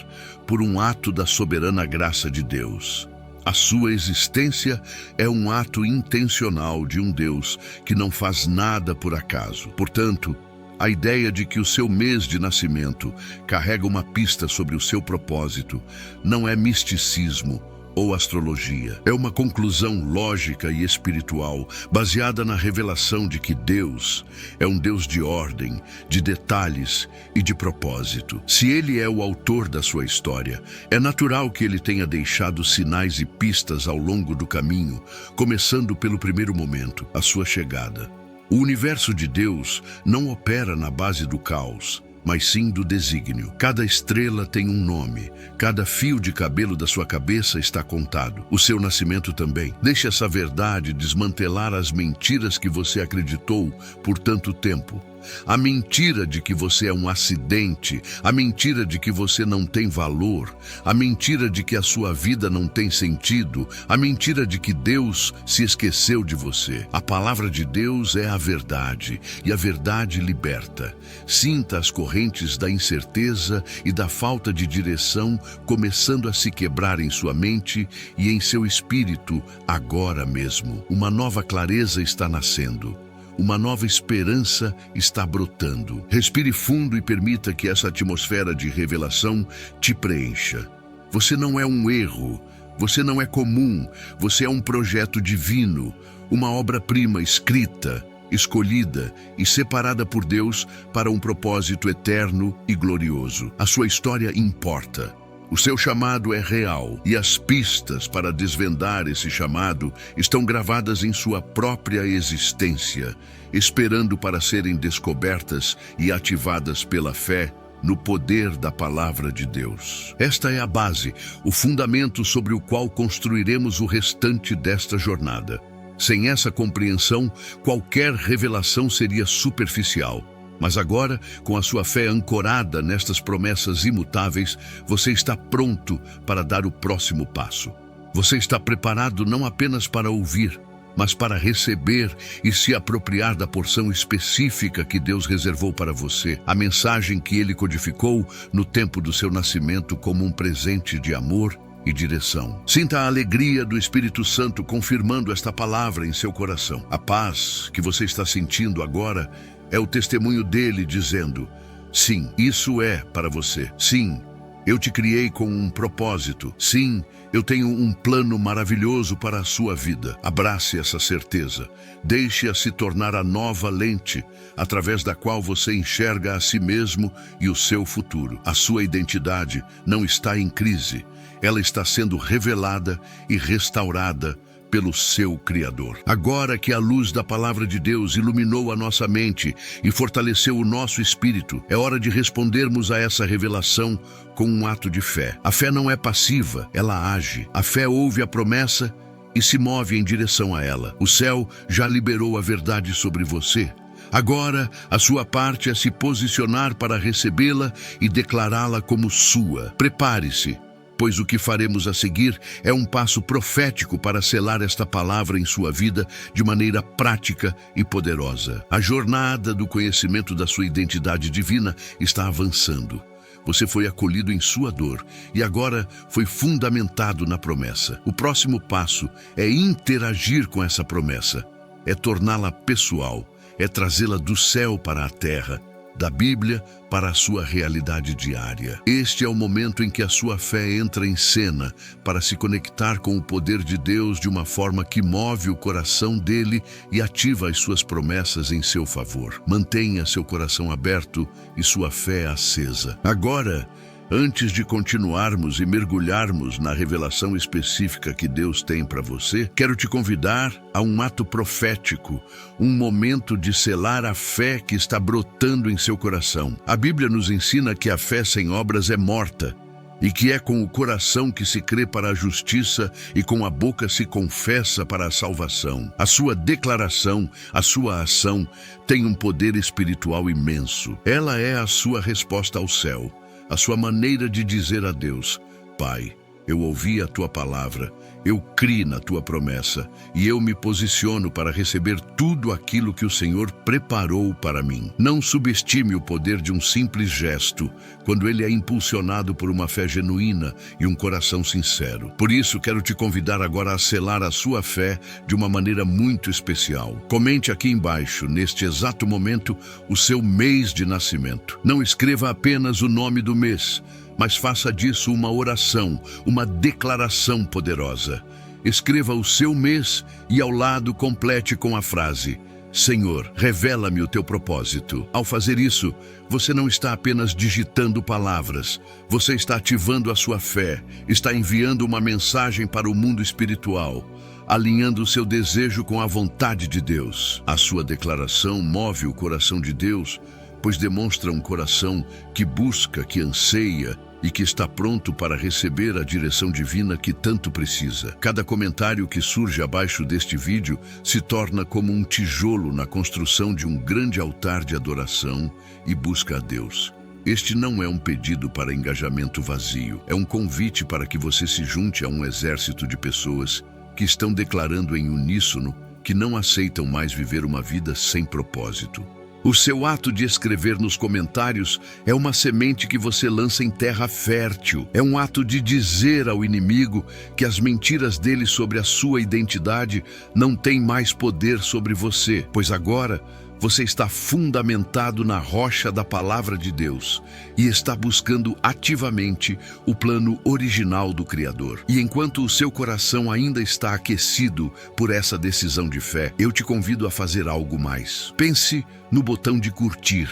por um ato da soberana graça de Deus. A sua existência é um ato intencional de um Deus que não faz nada por acaso. Portanto, a ideia de que o seu mês de nascimento carrega uma pista sobre o seu propósito não é misticismo ou astrologia. É uma conclusão lógica e espiritual, baseada na revelação de que Deus é um Deus de ordem, de detalhes e de propósito. Se Ele é o autor da sua história, é natural que Ele tenha deixado sinais e pistas ao longo do caminho, começando pelo primeiro momento, a sua chegada. O universo de Deus não opera na base do caos, mas sim do desígnio. Cada estrela tem um nome, cada fio de cabelo da sua cabeça está contado. O seu nascimento também. Deixe essa verdade desmantelar as mentiras que você acreditou por tanto tempo. A mentira de que você é um acidente, a mentira de que você não tem valor, a mentira de que a sua vida não tem sentido, a mentira de que Deus se esqueceu de você. A palavra de Deus é a verdade, e a verdade liberta. Sinta as correntes da incerteza e da falta de direção começando a se quebrar em sua mente e em seu espírito agora mesmo. Uma nova clareza está nascendo. Uma nova esperança está brotando. Respire fundo e permita que essa atmosfera de revelação te preencha. Você não é um erro, você não é comum, você é um projeto divino, uma obra-prima escrita, escolhida e separada por Deus para um propósito eterno e glorioso. A sua história importa. O seu chamado é real e as pistas para desvendar esse chamado estão gravadas em sua própria existência, esperando para serem descobertas e ativadas pela fé no poder da palavra de Deus. Esta é a base, o fundamento sobre o qual construiremos o restante desta jornada. Sem essa compreensão, qualquer revelação seria superficial. Mas agora, com a sua fé ancorada nestas promessas imutáveis, você está pronto para dar o próximo passo. Você está preparado não apenas para ouvir, mas para receber e se apropriar da porção específica que Deus reservou para você, a mensagem que Ele codificou no tempo do seu nascimento como um presente de amor e direção. Sinta a alegria do Espírito Santo confirmando esta palavra em seu coração. A paz que você está sentindo agora é o testemunho dele dizendo: sim, isso é para você. Sim, eu te criei com um propósito. Sim, eu tenho um plano maravilhoso para a sua vida. Abrace essa certeza. Deixe-a se tornar a nova lente, através da qual você enxerga a si mesmo e o seu futuro. A sua identidade não está em crise. Ela está sendo revelada e restaurada pelo seu Criador. Agora que a luz da palavra de Deus iluminou a nossa mente e fortaleceu o nosso espírito, é hora de respondermos a essa revelação com um ato de fé. A fé não é passiva, ela age. A fé ouve a promessa e se move em direção a ela. O céu já liberou a verdade sobre você. Agora, a sua parte é se posicionar para recebê-la e declará-la como sua. Prepare-se, pois o que faremos a seguir é um passo profético para selar esta palavra em sua vida de maneira prática e poderosa. A jornada do conhecimento da sua identidade divina está avançando. Você foi acolhido em sua dor e agora foi fundamentado na promessa. O próximo passo é interagir com essa promessa, é torná-la pessoal, é trazê-la do céu para a terra, da Bíblia para a sua realidade diária. Este é o momento em que a sua fé entra em cena para se conectar com o poder de Deus de uma forma que move o coração dele e ativa as suas promessas em seu favor. Mantenha seu coração aberto e sua fé acesa. Agora, antes de continuarmos e mergulharmos na revelação específica que Deus tem para você, quero te convidar a um ato profético, um momento de selar a fé que está brotando em seu coração. A Bíblia nos ensina que a fé sem obras é morta, e que é com o coração que se crê para a justiça e com a boca se confessa para a salvação. A sua declaração, a sua ação, tem um poder espiritual imenso. Ela é a sua resposta ao céu. A sua maneira de dizer a Deus: Pai, eu ouvi a tua palavra, eu criei na tua promessa e eu me posiciono para receber tudo aquilo que o Senhor preparou para mim. Não subestime o poder de um simples gesto quando ele é impulsionado por uma fé genuína e um coração sincero. Por isso, quero te convidar agora a selar a sua fé de uma maneira muito especial. Comente aqui embaixo, neste exato momento, o seu mês de nascimento. Não escreva apenas o nome do mês. mas faça disso uma oração, uma declaração poderosa. Escreva o seu mês e ao lado complete com a frase: Senhor, revela-me o teu propósito. Ao fazer isso, você não está apenas digitando palavras, você está ativando a sua fé, está enviando uma mensagem para o mundo espiritual, alinhando o seu desejo com a vontade de Deus. A sua declaração move o coração de Deus, pois demonstra um coração que busca, que anseia e que está pronto para receber a direção divina que tanto precisa. Cada comentário que surge abaixo deste vídeo se torna como um tijolo na construção de um grande altar de adoração e busca a Deus. Este não é um pedido para engajamento vazio, é um convite para que você se junte a um exército de pessoas que estão declarando em uníssono que não aceitam mais viver uma vida sem propósito. O seu ato de escrever nos comentários é uma semente que você lança em terra fértil. É um ato de dizer ao inimigo que as mentiras dele sobre a sua identidade não têm mais poder sobre você, pois agora você está fundamentado na rocha da palavra de Deus e está buscando ativamente o plano original do Criador. E enquanto o seu coração ainda está aquecido por essa decisão de fé, eu te convido a fazer algo mais. Pense no botão de curtir,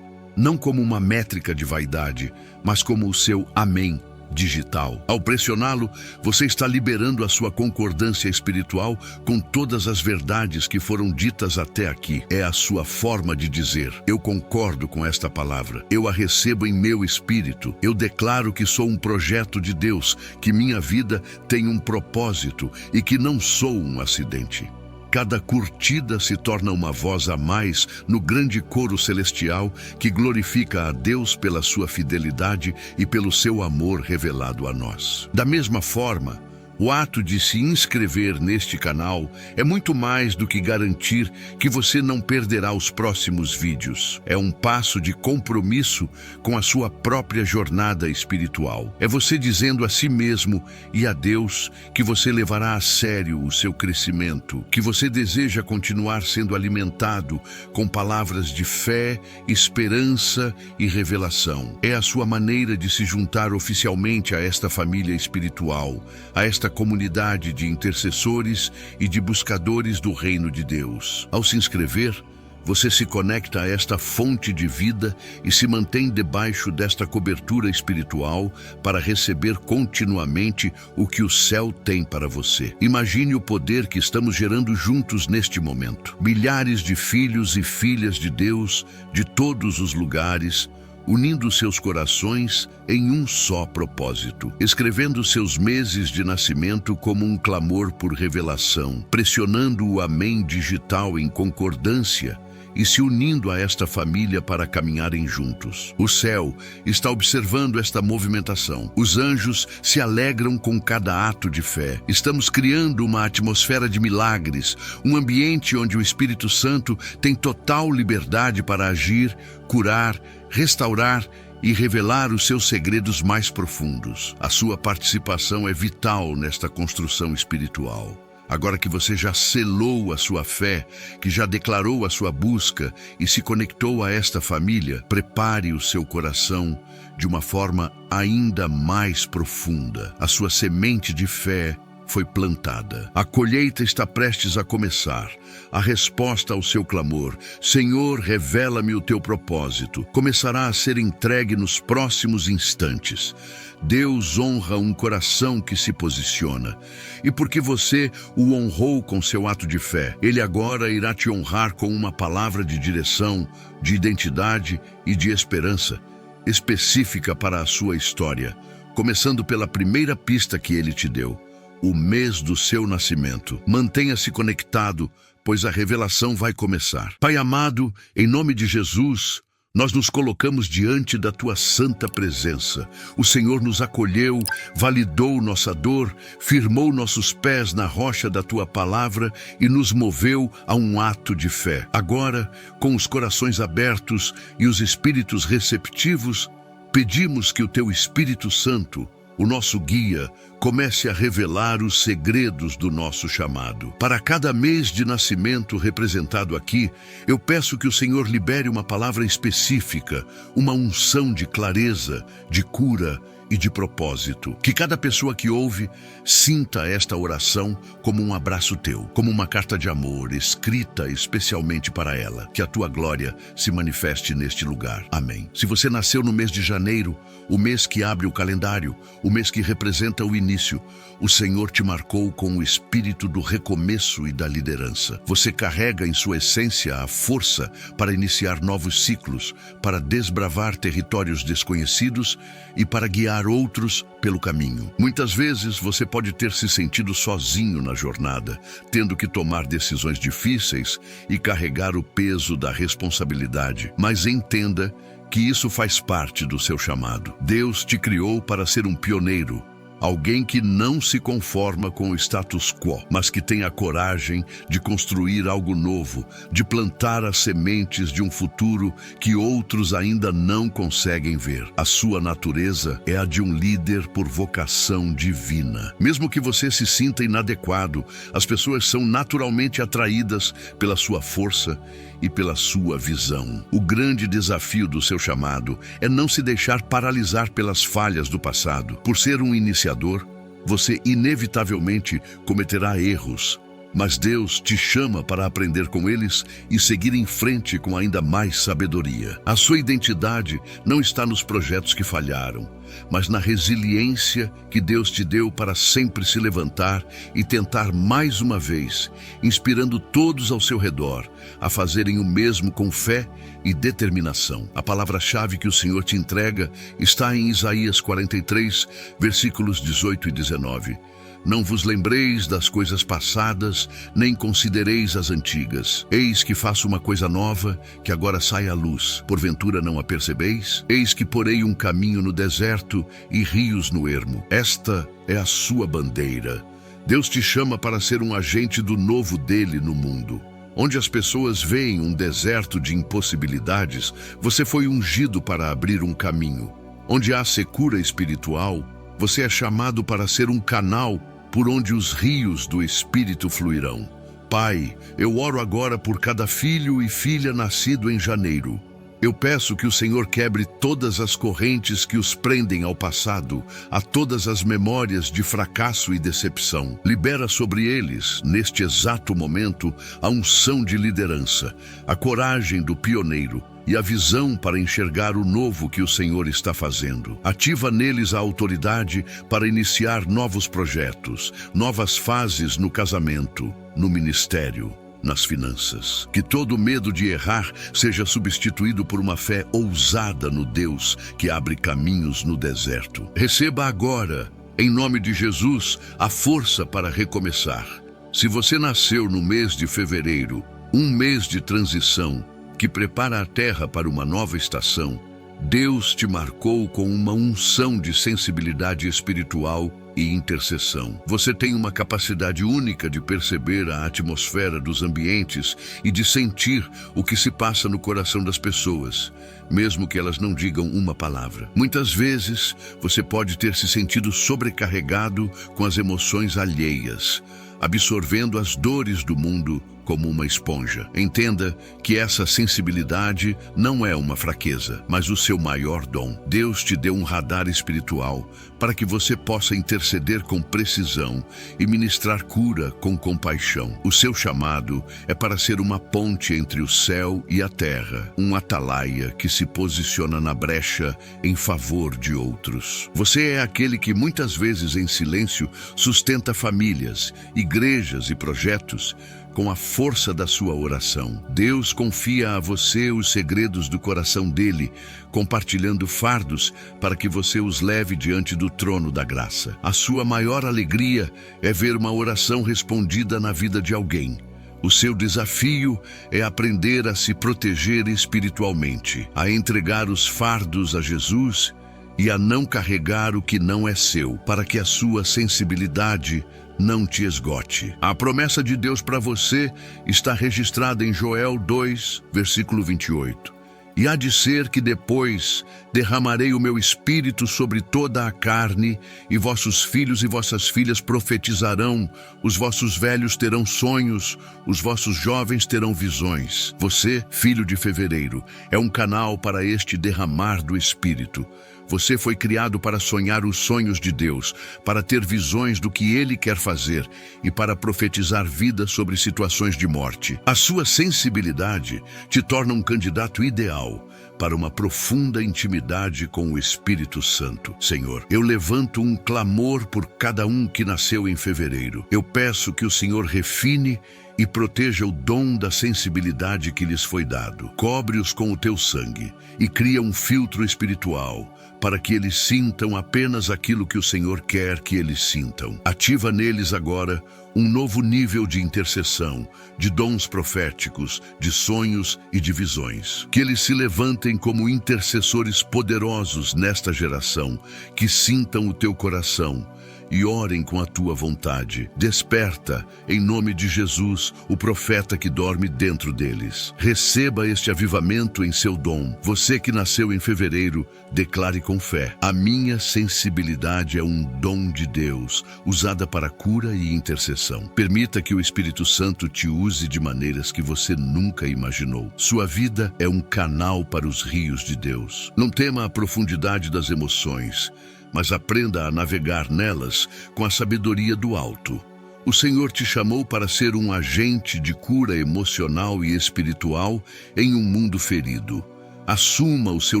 não como uma métrica de vaidade, mas como o seu amém digital. Ao pressioná-lo, você está liberando a sua concordância espiritual com todas as verdades que foram ditas até aqui. É a sua forma de dizer: eu concordo com esta palavra, eu a recebo em meu espírito, eu declaro que sou um projeto de Deus, que minha vida tem um propósito e que não sou um acidente. Cada curtida se torna uma voz a mais no grande coro celestial que glorifica a Deus pela sua fidelidade e pelo seu amor revelado a nós. Da mesma forma, o ato de se inscrever neste canal é muito mais do que garantir que você não perderá os próximos vídeos. É um passo de compromisso com a sua própria jornada espiritual. É você dizendo a si mesmo e a Deus que você levará a sério o seu crescimento, que você deseja continuar sendo alimentado com palavras de fé, esperança e revelação. É a sua maneira de se juntar oficialmente a esta família espiritual, a esta comunidade de intercessores e de buscadores do reino de Deus. Ao se inscrever, você se conecta a esta fonte de vida e se mantém debaixo desta cobertura espiritual para receber continuamente o que o céu tem para você. Imagine o poder que estamos gerando juntos neste momento. Milhares de filhos e filhas de Deus de todos os lugares, unindo seus corações em um só propósito, escrevendo seus meses de nascimento como um clamor por revelação, pressionando o amém digital em concordância e se unindo a esta família para caminharem juntos. O céu está observando esta movimentação. Os anjos se alegram com cada ato de fé. Estamos criando uma atmosfera de milagres, um ambiente onde o Espírito Santo tem total liberdade para agir, curar, restaurar e revelar os seus segredos mais profundos. A sua participação é vital nesta construção espiritual. Agora que você já selou a sua fé, que já declarou a sua busca e se conectou a esta família, prepare o seu coração de uma forma ainda mais profunda. A sua semente de fé foi plantada. A colheita está prestes a começar. A resposta ao seu clamor, Senhor, revela-me o teu propósito, começará a ser entregue nos próximos instantes. Deus honra um coração que se posiciona. E porque você o honrou com seu ato de fé, Ele agora irá te honrar com uma palavra de direção, de identidade e de esperança específica para a sua história, começando pela primeira pista que Ele te deu: o mês do seu nascimento. Mantenha-se conectado, pois a revelação vai começar. Pai amado, em nome de Jesus, nós nos colocamos diante da Tua santa presença. O Senhor nos acolheu, validou nossa dor, firmou nossos pés na rocha da Tua palavra e nos moveu a um ato de fé. Agora, com os corações abertos e os espíritos receptivos, pedimos que o Teu Espírito Santo, o nosso guia, comece a revelar os segredos do nosso chamado. Para cada mês de nascimento representado aqui, eu peço que o Senhor libere uma palavra específica, uma unção de clareza, de cura e de propósito. Que cada pessoa que ouve sinta esta oração como um abraço teu, como uma carta de amor escrita especialmente para ela. Que a tua glória se manifeste neste lugar. Amém. Se você nasceu no mês de janeiro, o mês que abre o calendário, o mês que representa o início, o Senhor te marcou com o espírito do recomeço e da liderança. Você carrega em sua essência a força para iniciar novos ciclos, para desbravar territórios desconhecidos e para guiar outros pelo caminho. Muitas vezes você pode ter se sentido sozinho na jornada, tendo que tomar decisões difíceis e carregar o peso da responsabilidade. Mas entenda que isso faz parte do seu chamado. Deus te criou para ser um pioneiro, alguém que não se conforma com o status quo, mas que tem a coragem de construir algo novo, de plantar as sementes de um futuro que outros ainda não conseguem ver. A sua natureza é a de um líder por vocação divina. Mesmo que você se sinta inadequado, as pessoas são naturalmente atraídas pela sua força e pela sua visão. O grande desafio do seu chamado é não se deixar paralisar pelas falhas do passado. Por ser um iniciador, você inevitavelmente cometerá erros, mas Deus te chama para aprender com eles e seguir em frente com ainda mais sabedoria. A sua identidade não está nos projetos que falharam, mas na resiliência que Deus te deu para sempre se levantar e tentar mais uma vez, inspirando todos ao seu redor a fazerem o mesmo com fé e determinação. A palavra-chave que o Senhor te entrega está em Isaías 43, versículos 18 e 19. Não vos lembreis das coisas passadas, nem considereis as antigas. Eis que faço uma coisa nova, que agora sai à luz. Porventura não a percebeis? Eis que porei um caminho no deserto e rios no ermo. Esta é a sua bandeira. Deus te chama para ser um agente do novo dele no mundo. Onde as pessoas veem um deserto de impossibilidades, você foi ungido para abrir um caminho. Onde há secura espiritual, você é chamado para ser um canal por onde os rios do Espírito fluirão. Pai, eu oro agora por cada filho e filha nascido em janeiro. Eu peço que o Senhor quebre todas as correntes que os prendem ao passado, a todas as memórias de fracasso e decepção. Libera sobre eles, neste exato momento, a unção de liderança, a coragem do pioneiro e a visão para enxergar o novo que o Senhor está fazendo. Ativa neles a autoridade para iniciar novos projetos, novas fases no casamento, no ministério, nas finanças. Que todo medo de errar seja substituído por uma fé ousada no Deus que abre caminhos no deserto. Receba agora, em nome de Jesus, a força para recomeçar. Se você nasceu no mês de fevereiro, um mês de transição, que prepara a terra para uma nova estação, Deus te marcou com uma unção de sensibilidade espiritual e intercessão. Você tem uma capacidade única de perceber a atmosfera dos ambientes e de sentir o que se passa no coração das pessoas, mesmo que elas não digam uma palavra. Muitas vezes, você pode ter se sentido sobrecarregado com as emoções alheias, absorvendo as dores do mundo como uma esponja. Entenda que essa sensibilidade não é uma fraqueza, mas o seu maior dom. Deus te deu um radar espiritual para que você possa interceder com precisão e ministrar cura com compaixão. O seu chamado é para ser uma ponte entre o céu e a terra, um atalaia que se posiciona na brecha em favor de outros. Você é aquele que muitas vezes em silêncio sustenta famílias, igrejas e projetos com a força da sua oração. Deus confia a você os segredos do coração dele, compartilhando fardos para que você os leve diante do trono da graça. A sua maior alegria é ver uma oração respondida na vida de alguém. O seu desafio é aprender a se proteger espiritualmente, a entregar os fardos a Jesus e a não carregar o que não é seu, para que a sua sensibilidade não te esgote. A promessa de Deus para você está registrada em Joel 2, versículo 28. E há de ser que depois derramarei o meu espírito sobre toda a carne, e vossos filhos e vossas filhas profetizarão, os vossos velhos terão sonhos, os vossos jovens terão visões. Você, filho de fevereiro, é um canal para este derramar do Espírito. Você foi criado para sonhar os sonhos de Deus, para ter visões do que Ele quer fazer e para profetizar vida sobre situações de morte. A sua sensibilidade te torna um candidato ideal para uma profunda intimidade com o Espírito Santo. Senhor, eu levanto um clamor por cada um que nasceu em fevereiro. Eu peço que o Senhor refine e proteja o dom da sensibilidade que lhes foi dado. Cobre-os com o teu sangue e cria um filtro espiritual para que eles sintam apenas aquilo que o Senhor quer que eles sintam. Ativa neles agora um novo nível de intercessão, de dons proféticos, de sonhos e de visões. Que eles se levantem como intercessores poderosos nesta geração, que sintam o teu coração e orem com a tua vontade. Desperta, em nome de Jesus, o profeta que dorme dentro deles. Receba este avivamento em seu dom. Você que nasceu em fevereiro, declare com fé: a minha sensibilidade é um dom de Deus, usada para cura e intercessão. Permita que o Espírito Santo te use de maneiras que você nunca imaginou. Sua vida é um canal para os rios de Deus. Não tema a profundidade das emoções, mas aprenda a navegar nelas com a sabedoria do alto. O Senhor te chamou para ser um agente de cura emocional e espiritual em um mundo ferido. Assuma o seu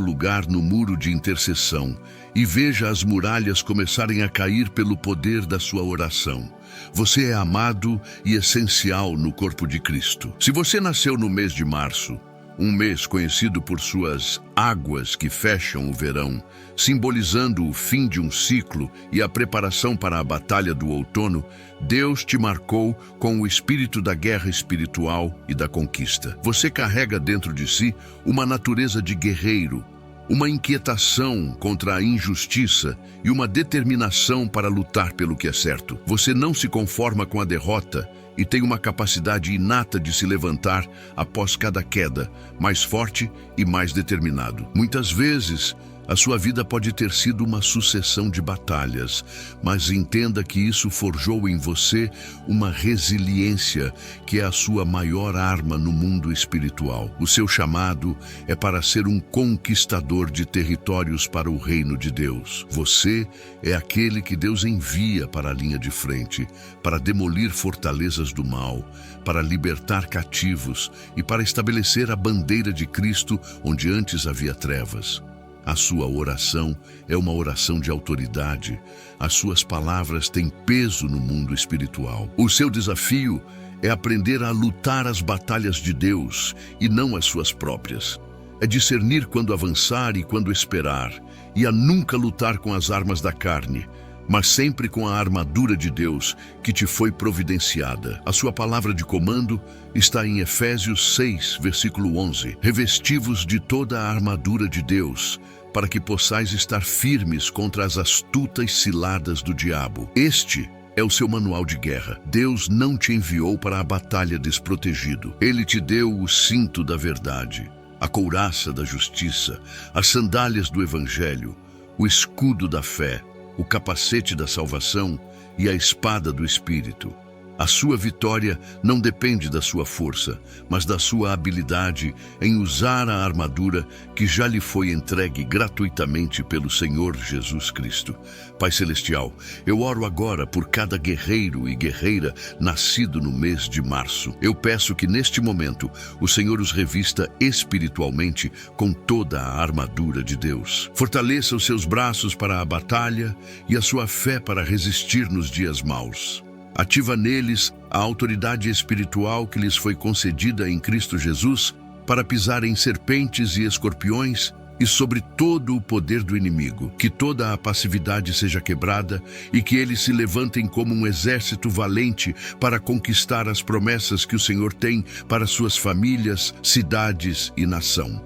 lugar no muro de intercessão e veja as muralhas começarem a cair pelo poder da sua oração. Você é amado e essencial no corpo de Cristo. Se você nasceu no mês de março, um mês conhecido por suas águas que fecham o verão, simbolizando o fim de um ciclo e a preparação para a batalha do outono, Deus te marcou com o espírito da guerra espiritual e da conquista. Você carrega dentro de si uma natureza de guerreiro, uma inquietação contra a injustiça e uma determinação para lutar pelo que é certo. Você não se conforma com a derrota e tem uma capacidade inata de se levantar após cada queda, mais forte e mais determinado. Muitas vezes, a sua vida pode ter sido uma sucessão de batalhas, mas entenda que isso forjou em você uma resiliência que é a sua maior arma no mundo espiritual. O seu chamado é para ser um conquistador de territórios para o reino de Deus. Você é aquele que Deus envia para a linha de frente, para demolir fortalezas do mal, para libertar cativos e para estabelecer a bandeira de Cristo onde antes havia trevas. A sua oração é uma oração de autoridade. As suas palavras têm peso no mundo espiritual. O seu desafio é aprender a lutar as batalhas de Deus e não as suas próprias. É discernir quando avançar e quando esperar, e a nunca lutar com as armas da carne, mas sempre com a armadura de Deus que te foi providenciada. A sua palavra de comando está em Efésios 6, versículo 11. Revesti-vos de toda a armadura de Deus, para que possais estar firmes contra as astutas ciladas do diabo. Este é o seu manual de guerra. Deus não te enviou para a batalha desprotegido. Ele te deu o cinto da verdade, a couraça da justiça, as sandálias do evangelho, o escudo da fé, o capacete da salvação e a espada do Espírito. A sua vitória não depende da sua força, mas da sua habilidade em usar a armadura que já lhe foi entregue gratuitamente pelo Senhor Jesus Cristo. Pai Celestial, eu oro agora por cada guerreiro e guerreira nascido no mês de março. Eu peço que neste momento o Senhor os revista espiritualmente com toda a armadura de Deus. Fortaleça os seus braços para a batalha e a sua fé para resistir nos dias maus. Ativa neles a autoridade espiritual que lhes foi concedida em Cristo Jesus para pisar em serpentes e escorpiões e sobre todo o poder do inimigo. Que toda a passividade seja quebrada e que eles se levantem como um exército valente para conquistar as promessas que o Senhor tem para suas famílias, cidades e nação.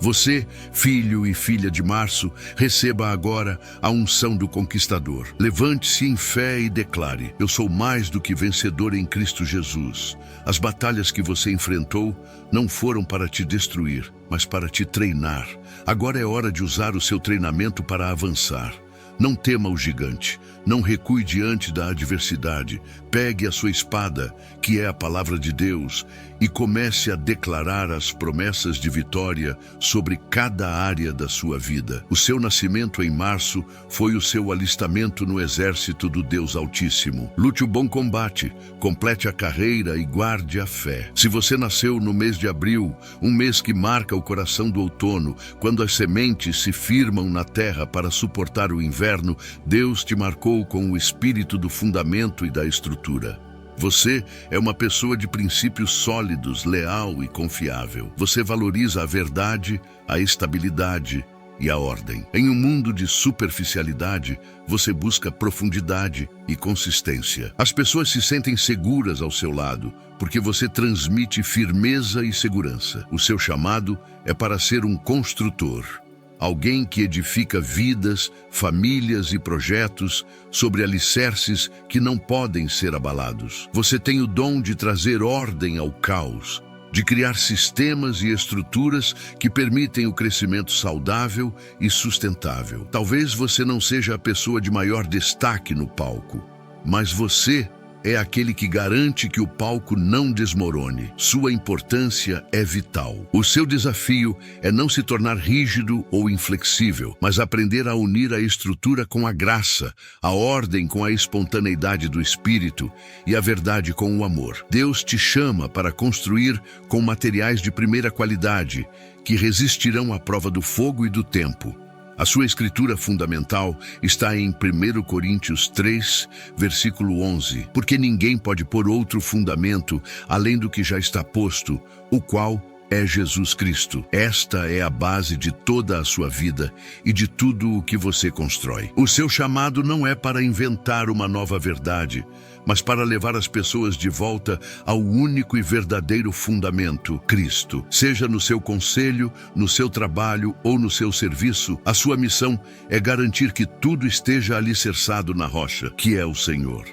Você, filho e filha de março, receba agora a unção do conquistador. Levante-se em fé e declare: eu sou mais do que vencedor em Cristo Jesus. As batalhas que você enfrentou não foram para te destruir, mas para te treinar. Agora é hora de usar o seu treinamento para avançar. Não tema o gigante, não recue diante da adversidade. Pegue a sua espada, que é a palavra de Deus, e comece a declarar as promessas de vitória sobre cada área da sua vida. O seu nascimento em março foi o seu alistamento no exército do Deus Altíssimo. Lute o bom combate, complete a carreira e guarde a fé. Se você nasceu no mês de abril, um mês que marca o coração do outono, quando as sementes se firmam na terra para suportar o inverno, Deus te marcou com o espírito do fundamento e da estrutura. Você é uma pessoa de princípios sólidos, leal e confiável. Você valoriza a verdade, a estabilidade e a ordem. Em um mundo de superficialidade, você busca profundidade e consistência. As pessoas se sentem seguras ao seu lado, porque você transmite firmeza e segurança. O seu chamado é para ser um construtor. Alguém que edifica vidas, famílias e projetos sobre alicerces que não podem ser abalados. Você tem o dom de trazer ordem ao caos, de criar sistemas e estruturas que permitem o crescimento saudável e sustentável. Talvez você não seja a pessoa de maior destaque no palco, mas você é aquele que garante que o palco não desmorone. Sua importância é vital. O seu desafio é não se tornar rígido ou inflexível, mas aprender a unir a estrutura com a graça, a ordem com a espontaneidade do espírito e a verdade com o amor. Deus te chama para construir com materiais de primeira qualidade, que resistirão à prova do fogo e do tempo. A sua escritura fundamental está em 1 Coríntios 3, versículo 11. Porque ninguém pode pôr outro fundamento além do que já está posto, o qual é Jesus Cristo. Esta é a base de toda a sua vida e de tudo o que você constrói. O seu chamado não é para inventar uma nova verdade, mas para levar as pessoas de volta ao único e verdadeiro fundamento, Cristo. Seja no seu conselho, no seu trabalho ou no seu serviço, a sua missão é garantir que tudo esteja alicerçado na rocha, que é o Senhor.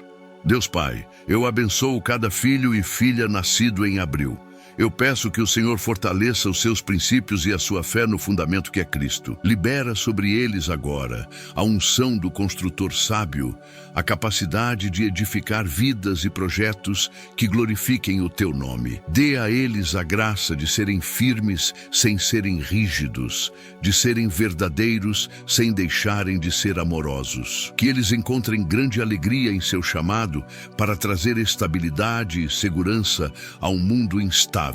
Deus Pai, eu abençoo cada filho e filha nascido em abril. Eu peço que o Senhor fortaleça os seus princípios e a sua fé no fundamento que é Cristo. Libera sobre eles agora a unção do construtor sábio, a capacidade de edificar vidas e projetos que glorifiquem o teu nome. Dê a eles a graça de serem firmes sem serem rígidos, de serem verdadeiros sem deixarem de ser amorosos. Que eles encontrem grande alegria em seu chamado para trazer estabilidade e segurança a um mundo instável.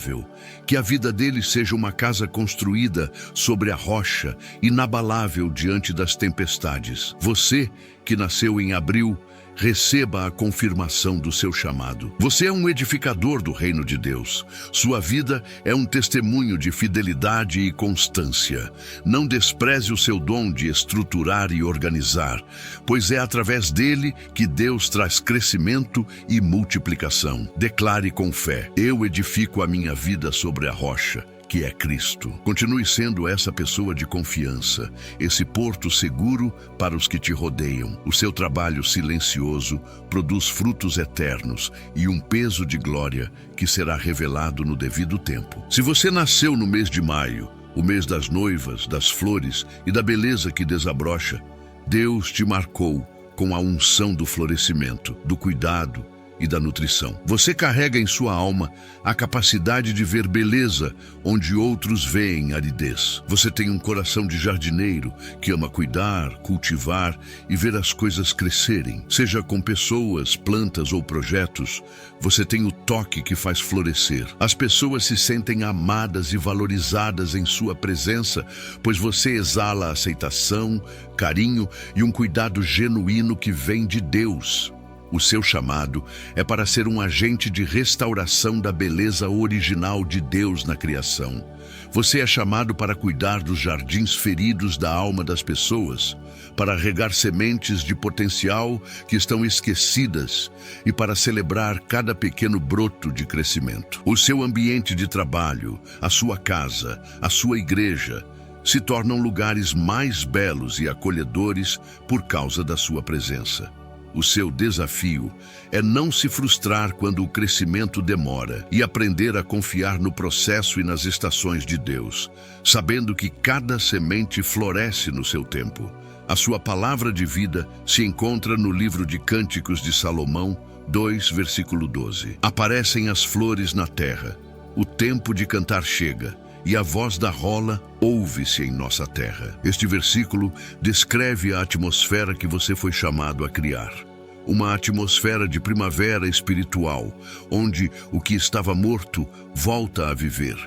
Que a vida deles seja uma casa construída sobre a rocha, inabalável diante das tempestades. Você, que nasceu em abril, receba a confirmação do seu chamado. Você é um edificador do reino de Deus. Sua vida é um testemunho de fidelidade e constância. Não despreze o seu dom de estruturar e organizar, pois é através dele que Deus traz crescimento e multiplicação. Declare com fé: eu edifico a minha vida sobre a rocha, que é Cristo. Continue sendo essa pessoa de confiança, esse porto seguro para os que te rodeiam. O seu trabalho silencioso produz frutos eternos e um peso de glória que será revelado no devido tempo. Se você nasceu no mês de maio, o mês das noivas, das flores e da beleza que desabrocha, Deus te marcou com a unção do florescimento, do cuidado e da nutrição. Você carrega em sua alma a capacidade de ver beleza onde outros veem aridez. Você tem um coração de jardineiro que ama cuidar, cultivar e ver as coisas crescerem. Seja com pessoas, plantas ou projetos, você tem o toque que faz florescer. As pessoas se sentem amadas e valorizadas em sua presença, pois você exala aceitação, carinho e um cuidado genuíno que vem de Deus. O seu chamado é para ser um agente de restauração da beleza original de Deus na criação. Você é chamado para cuidar dos jardins feridos da alma das pessoas, para regar sementes de potencial que estão esquecidas e para celebrar cada pequeno broto de crescimento. O seu ambiente de trabalho, a sua casa, a sua igreja, se tornam lugares mais belos e acolhedores por causa da sua presença. O seu desafio é não se frustrar quando o crescimento demora e aprender a confiar no processo e nas estações de Deus, sabendo que cada semente floresce no seu tempo. A sua palavra de vida se encontra no livro de Cânticos de Salomão, 2, versículo 12. Aparecem as flores na terra, o tempo de cantar chega, e a voz da rola ouve-se em nossa terra. Este versículo descreve a atmosfera que você foi chamado a criar. Uma atmosfera de primavera espiritual, onde o que estava morto volta a viver,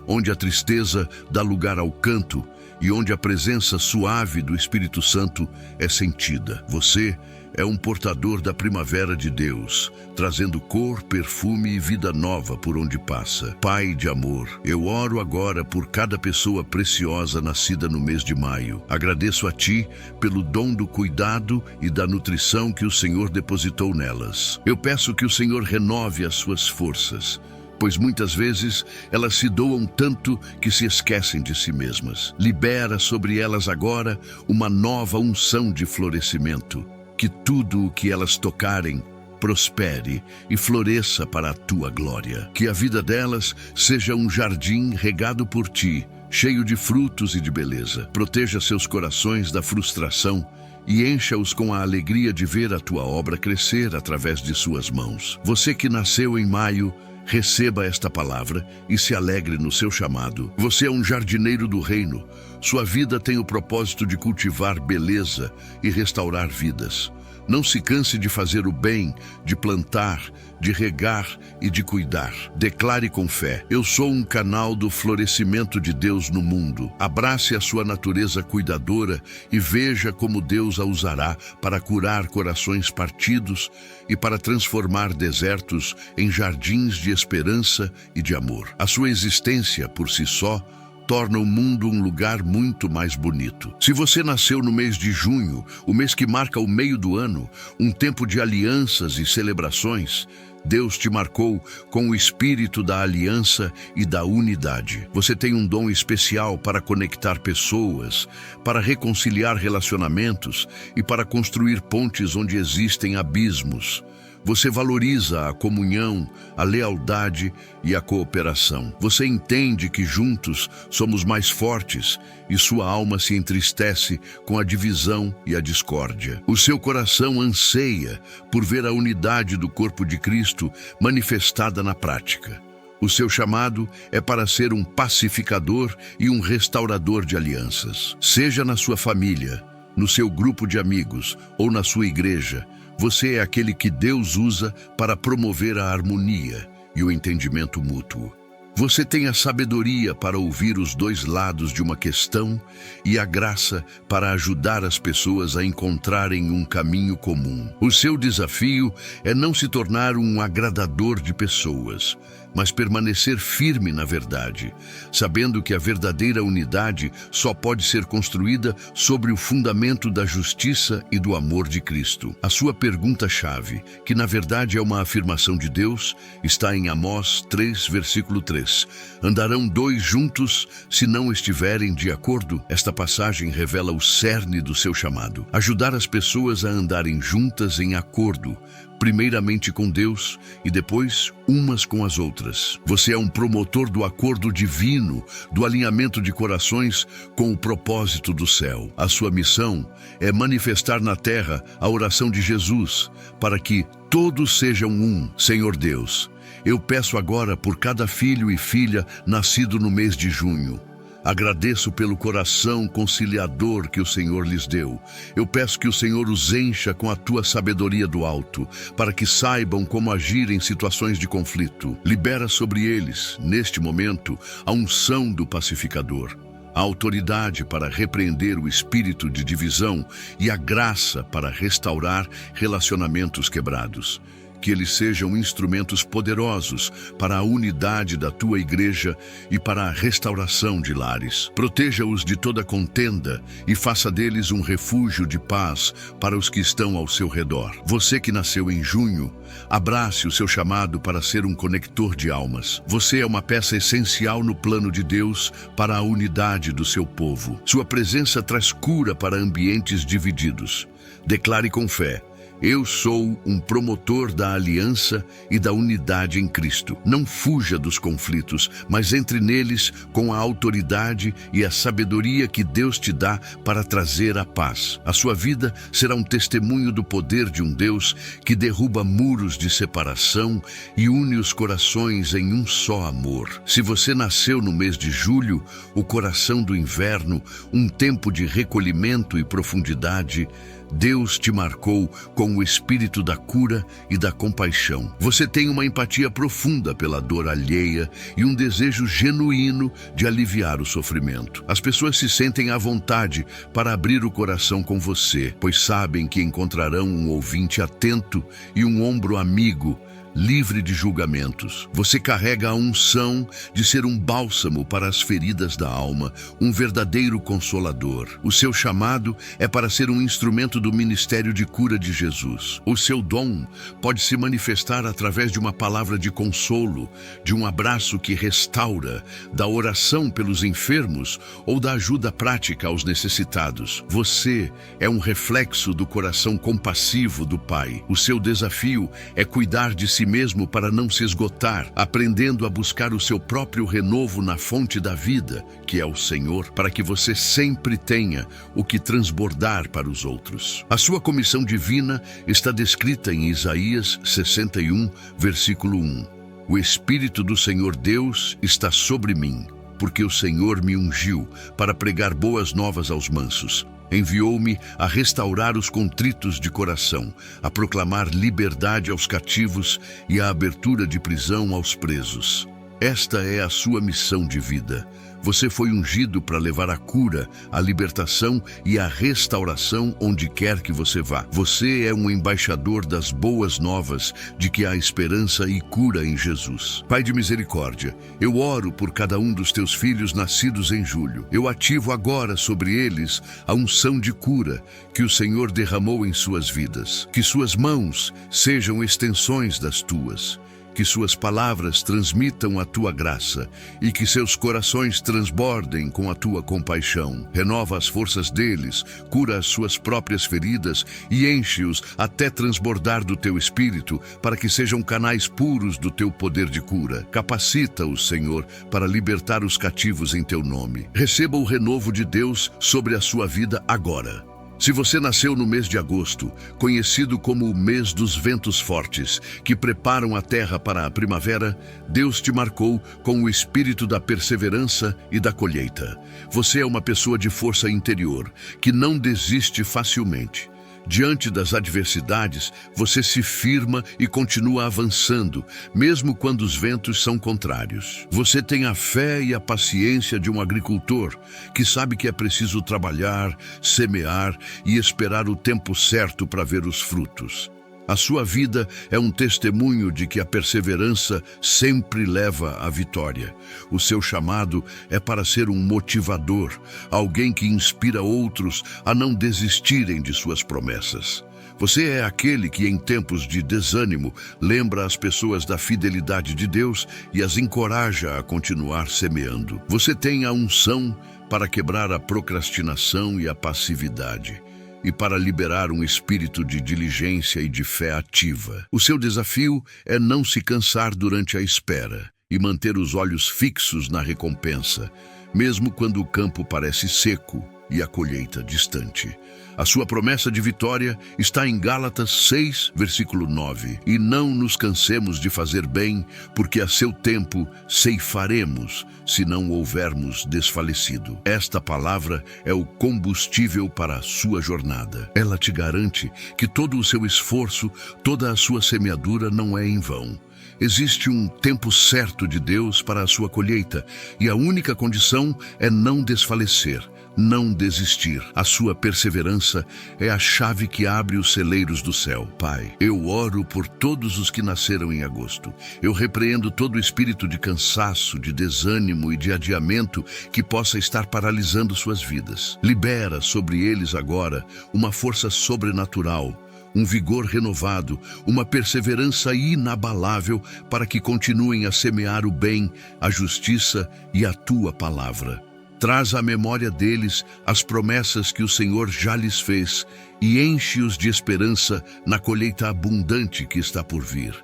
onde a tristeza dá lugar ao canto e onde a presença suave do Espírito Santo é sentida. Você é um portador da primavera de Deus, trazendo cor, perfume e vida nova por onde passa. Pai de amor, eu oro agora por cada pessoa preciosa nascida no mês de maio. Agradeço a Ti pelo dom do cuidado e da nutrição que o Senhor depositou nelas. Eu peço que o Senhor renove as suas forças, pois muitas vezes elas se doam tanto que se esquecem de si mesmas. Libera sobre elas agora uma nova unção de florescimento. Que tudo o que elas tocarem prospere e floresça para a Tua glória. Que a vida delas seja um jardim regado por Ti, cheio de frutos e de beleza. Proteja seus corações da frustração e encha-os com a alegria de ver a Tua obra crescer através de suas mãos. Você que nasceu em maio, receba esta palavra e se alegre no seu chamado. Você é um jardineiro do reino. Sua vida tem o propósito de cultivar beleza e restaurar vidas. Não se canse de fazer o bem, de plantar, de regar e de cuidar. Declare com fé: eu sou um canal do florescimento de Deus no mundo. Abrace a sua natureza cuidadora e veja como Deus a usará para curar corações partidos e para transformar desertos em jardins de esperança e de amor. A sua existência, por si só, torna o mundo um lugar muito mais bonito. Se você nasceu no mês de junho, o mês que marca o meio do ano, um tempo de alianças e celebrações, Deus te marcou com o espírito da aliança e da unidade. Você tem um dom especial para conectar pessoas, para reconciliar relacionamentos e para construir pontes onde existem abismos. Você valoriza a comunhão, a lealdade e a cooperação. Você entende que juntos somos mais fortes e sua alma se entristece com a divisão e a discórdia. O seu coração anseia por ver a unidade do corpo de Cristo manifestada na prática. O seu chamado é para ser um pacificador e um restaurador de alianças. Seja na sua família, no seu grupo de amigos ou na sua igreja, você é aquele que Deus usa para promover a harmonia e o entendimento mútuo. Você tem a sabedoria para ouvir os dois lados de uma questão e a graça para ajudar as pessoas a encontrarem um caminho comum. O seu desafio é não se tornar um agradador de pessoas, mas permanecer firme na verdade, sabendo que a verdadeira unidade só pode ser construída sobre o fundamento da justiça e do amor de Cristo. A sua pergunta-chave, que na verdade é uma afirmação de Deus, está em Amós 3, versículo 3. Andarão dois juntos se não estiverem de acordo? Esta passagem revela o cerne do seu chamado: ajudar as pessoas a andarem juntas em acordo, primeiramente com Deus e depois umas com as outras. Você é um promotor do acordo divino, do alinhamento de corações com o propósito do céu. A sua missão é manifestar na terra a oração de Jesus, para que todos sejam um. Senhor Deus, eu peço agora por cada filho e filha nascido no mês de junho. Agradeço pelo coração conciliador que o Senhor lhes deu. Eu peço que o Senhor os encha com a tua sabedoria do alto, para que saibam como agir em situações de conflito. Libera sobre eles, neste momento, a unção do pacificador, a autoridade para repreender o espírito de divisão e a graça para restaurar relacionamentos quebrados. que eles sejam instrumentos poderosos para a unidade da tua igreja e para a restauração de lares. Proteja-os de toda contenda e faça deles um refúgio de paz para os que estão ao seu redor. Você que nasceu em junho, abrace o seu chamado para ser um conector de almas. Você é uma peça essencial no plano de Deus para a unidade do seu povo. Sua presença traz cura para ambientes divididos. Declare com fé: eu sou um promotor da aliança e da unidade em Cristo. Não fuja dos conflitos, mas entre neles com a autoridade e a sabedoria que Deus te dá para trazer a paz. A sua vida será um testemunho do poder de um Deus que derruba muros de separação e une os corações em um só amor. Se você nasceu no mês de julho, o coração do inverno, um tempo de recolhimento e profundidade, Deus te marcou com o espírito da cura e da compaixão. Você tem uma empatia profunda pela dor alheia e um desejo genuíno de aliviar o sofrimento. As pessoas se sentem à vontade para abrir o coração com você, pois sabem que encontrarão um ouvinte atento e um ombro amigo, livre de julgamentos. Você carrega a unção de ser um bálsamo para as feridas da alma, um verdadeiro consolador. O seu chamado é para ser um instrumento do ministério de cura de Jesus. O seu dom pode se manifestar através de uma palavra de consolo, de um abraço que restaura, da oração pelos enfermos ou da ajuda prática aos necessitados. Você é um reflexo do coração compassivo do Pai. O seu desafio é cuidar de si mesmo para não se esgotar, aprendendo a buscar o seu próprio renovo na fonte da vida, que é o Senhor, para que você sempre tenha o que transbordar para os outros. A sua comissão divina está descrita em Isaías 61, versículo 1. O Espírito do Senhor Deus está sobre mim, porque o Senhor me ungiu para pregar boas novas aos mansos. Enviou-me a restaurar os contritos de coração, a proclamar liberdade aos cativos e a abertura de prisão aos presos. Esta é a sua missão de vida. Você foi ungido para levar a cura, a libertação e a restauração onde quer que você vá. Você é um embaixador das boas novas de que há esperança e cura em Jesus. Pai de misericórdia, eu oro por cada um dos teus filhos nascidos em julho. Eu ativo agora sobre eles a unção de cura que o Senhor derramou em suas vidas. Que suas mãos sejam extensões das tuas. Que suas palavras transmitam a tua graça e que seus corações transbordem com a tua compaixão. Renova as forças deles, cura as suas próprias feridas e enche-os até transbordar do teu espírito para que sejam canais puros do teu poder de cura. Capacita-os, Senhor, para libertar os cativos em teu nome. Receba o renovo de Deus sobre a sua vida agora. Se você nasceu no mês de agosto, conhecido como o mês dos ventos fortes, que preparam a terra para a primavera, Deus te marcou com o espírito da perseverança e da colheita. Você é uma pessoa de força interior, que não desiste facilmente. Diante das adversidades, você se firma e continua avançando, mesmo quando os ventos são contrários. Você tem a fé e a paciência de um agricultor, que sabe que é preciso trabalhar, semear e esperar o tempo certo para ver os frutos. A sua vida é um testemunho de que a perseverança sempre leva à vitória. O seu chamado é para ser um motivador, alguém que inspira outros a não desistirem de suas promessas. Você é aquele que, em tempos de desânimo, lembra as pessoas da fidelidade de Deus e as encoraja a continuar semeando. Você tem a unção para quebrar a procrastinação e a passividade, e para liberar um espírito de diligência e de fé ativa. O seu desafio é não se cansar durante a espera e manter os olhos fixos na recompensa, mesmo quando o campo parece seco e a colheita distante. A sua promessa de vitória está em Gálatas 6, versículo 9. E não nos cansemos de fazer bem, porque a seu tempo ceifaremos, se não houvermos desfalecido. Esta palavra é o combustível para a sua jornada. Ela te garante que todo o seu esforço, toda a sua semeadura não é em vão. Existe um tempo certo de Deus para a sua colheita, e a única condição é não desfalecer. não desistir. A sua perseverança é a chave que abre os celeiros do céu. Pai, eu oro por todos os que nasceram em agosto. Eu repreendo todo o espírito de cansaço, de desânimo e de adiamento que possa estar paralisando suas vidas. Libera sobre eles agora uma força sobrenatural, um vigor renovado, uma perseverança inabalável para que continuem a semear o bem, a justiça e a tua palavra. Traz à memória deles as promessas que o Senhor já lhes fez e enche-os de esperança na colheita abundante que está por vir.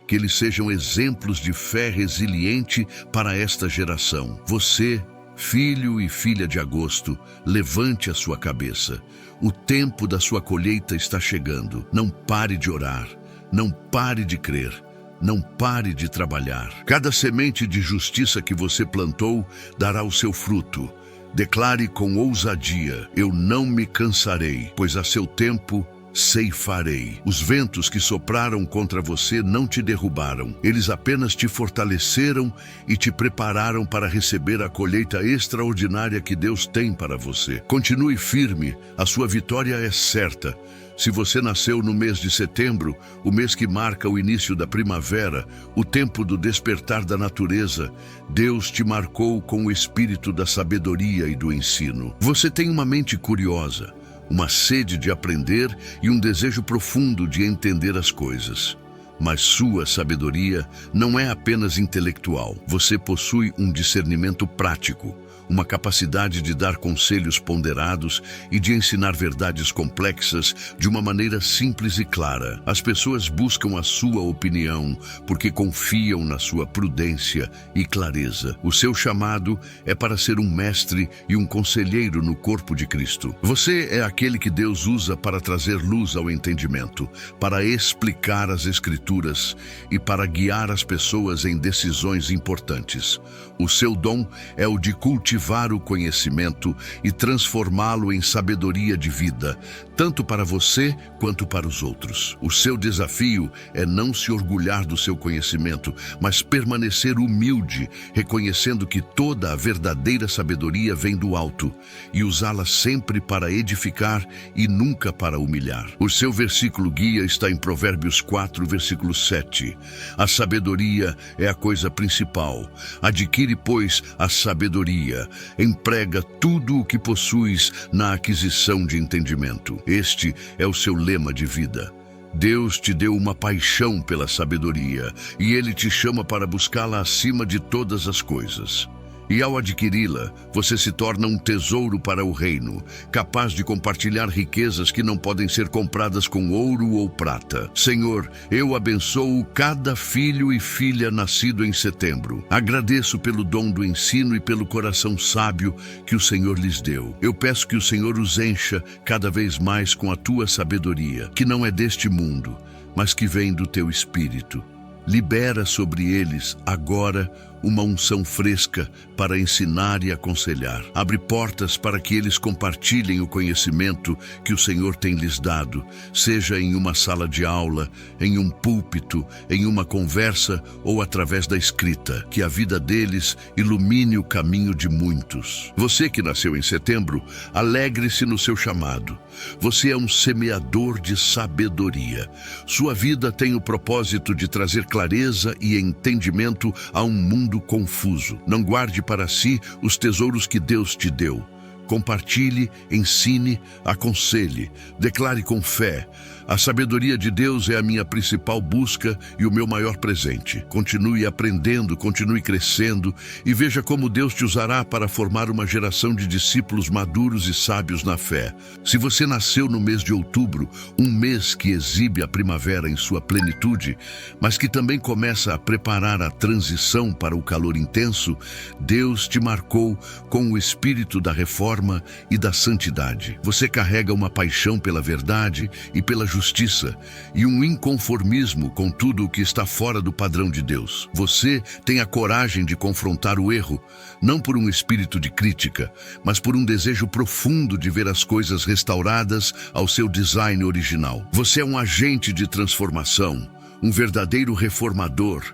Que eles sejam exemplos de fé resiliente para esta geração. Você, filho e filha de agosto, levante a sua cabeça. O tempo da sua colheita está chegando. Não pare de orar, não pare de crer, não pare de trabalhar. Cada semente de justiça que você plantou dará o seu fruto. Declare com ousadia: eu não me cansarei, pois a seu tempo ceifarei. Os ventos que sopraram contra você não te derrubaram. Eles apenas te fortaleceram e te prepararam para receber a colheita extraordinária que Deus tem para você. Continue firme, a sua vitória é certa. Se você nasceu no mês de setembro, o mês que marca o início da primavera, o tempo do despertar da natureza, Deus te marcou com o espírito da sabedoria e do ensino. Você tem uma mente curiosa, uma sede de aprender e um desejo profundo de entender as coisas. Mas sua sabedoria não é apenas intelectual. Você possui um discernimento prático, uma capacidade de dar conselhos ponderados e de ensinar verdades complexas de uma maneira simples e clara. As pessoas buscam a sua opinião porque confiam na sua prudência e clareza. O seu chamado é para ser um mestre e um conselheiro no corpo de Cristo. Você é aquele que Deus usa para trazer luz ao entendimento, para explicar as Escrituras e para guiar as pessoas em decisões importantes. O seu dom é o de cultivar o conhecimento e transformá-lo em sabedoria de vida, tanto para você quanto para os outros. O seu desafio é não se orgulhar do seu conhecimento, mas permanecer humilde, reconhecendo que toda a verdadeira sabedoria vem do alto, e usá-la sempre para edificar e nunca para humilhar. O seu versículo guia está em Provérbios 4, versículo 7. A sabedoria é a coisa principal. Adquire, pois, a sabedoria. Emprega tudo o que possuis na aquisição de entendimento. Este é o seu lema de vida. Deus te deu uma paixão pela sabedoria e Ele te chama para buscá-la acima de todas as coisas. E ao adquiri-la, você se torna um tesouro para o reino, capaz de compartilhar riquezas que não podem ser compradas com ouro ou prata. Senhor, eu abençoo cada filho e filha nascido em setembro. Agradeço pelo dom do ensino e pelo coração sábio que o Senhor lhes deu. Eu peço que o Senhor os encha cada vez mais com a tua sabedoria, que não é deste mundo, mas que vem do teu Espírito. Libera sobre eles, agora, uma unção fresca para ensinar e aconselhar. Abre portas para que eles compartilhem o conhecimento que o Senhor tem lhes dado, seja em uma sala de aula, em um púlpito, em uma conversa ou através da escrita. Que a vida deles ilumine o caminho de muitos. Você que nasceu em setembro, alegre-se no seu chamado. Você é um semeador de sabedoria. Sua vida tem o propósito de trazer clareza e entendimento a um mundo confuso. Não guarde para si os tesouros que Deus te deu. Compartilhe, ensine, aconselhe, declare com fé: a sabedoria de Deus é a minha principal busca e o meu maior presente. Continue aprendendo, continue crescendo e veja como Deus te usará para formar uma geração de discípulos maduros e sábios na fé. Se você nasceu no mês de outubro, um mês que exibe a primavera em sua plenitude, mas que também começa a preparar a transição para o calor intenso, Deus te marcou com o espírito da reforma e da santidade. Você carrega uma paixão pela verdade e pela justiça e um inconformismo com tudo o que está fora do padrão de Deus. Você tem a coragem de confrontar o erro, não por um espírito de crítica, mas por um desejo profundo de ver as coisas restauradas ao seu design original. Você é um agente de transformação, um verdadeiro reformador.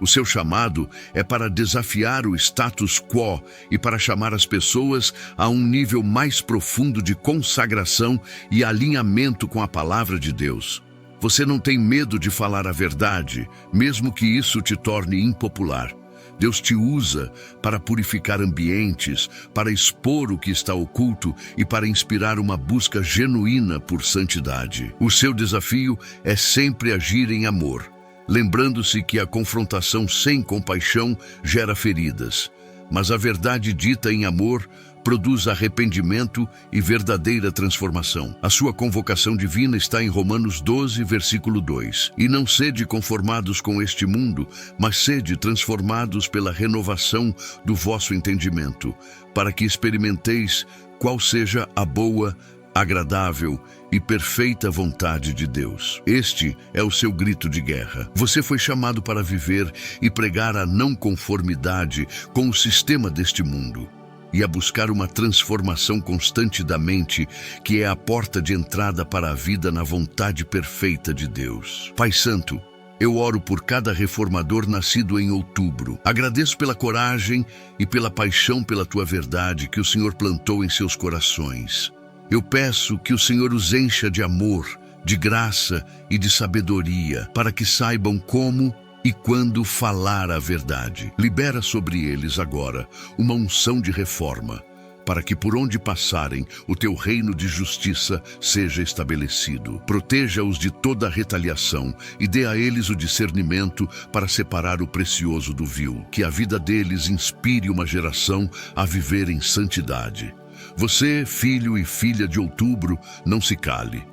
O seu chamado é para desafiar o status quo e para chamar as pessoas a um nível mais profundo de consagração e alinhamento com a palavra de Deus. Você não tem medo de falar a verdade, mesmo que isso te torne impopular. Deus te usa para purificar ambientes, para expor o que está oculto e para inspirar uma busca genuína por santidade. O seu desafio é sempre agir em amor, lembrando-se que a confrontação sem compaixão gera feridas, mas a verdade dita em amor produz arrependimento e verdadeira transformação. A sua convocação divina está em Romanos 12, versículo 2. E não sede conformados com este mundo, mas sede transformados pela renovação do vosso entendimento, para que experimenteis qual seja a boa, agradável e perfeita vontade de Deus. Este é o seu grito de guerra. Você foi chamado para viver e pregar a não conformidade com o sistema deste mundo e a buscar uma transformação constante da mente, que é a porta de entrada para a vida na vontade perfeita de Deus. Pai Santo, eu oro por cada reformador nascido em outubro. Agradeço pela coragem e pela paixão pela tua verdade que o Senhor plantou em seus corações. Eu peço que o Senhor os encha de amor, de graça e de sabedoria, para que saibam como e quando falar a verdade. Libera sobre eles agora uma unção de reforma, para que por onde passarem o teu reino de justiça seja estabelecido. Proteja-os de toda retaliação e dê a eles o discernimento para separar o precioso do vil. Que a vida deles inspire uma geração a viver em santidade. Você, filho e filha de outubro, não se cale.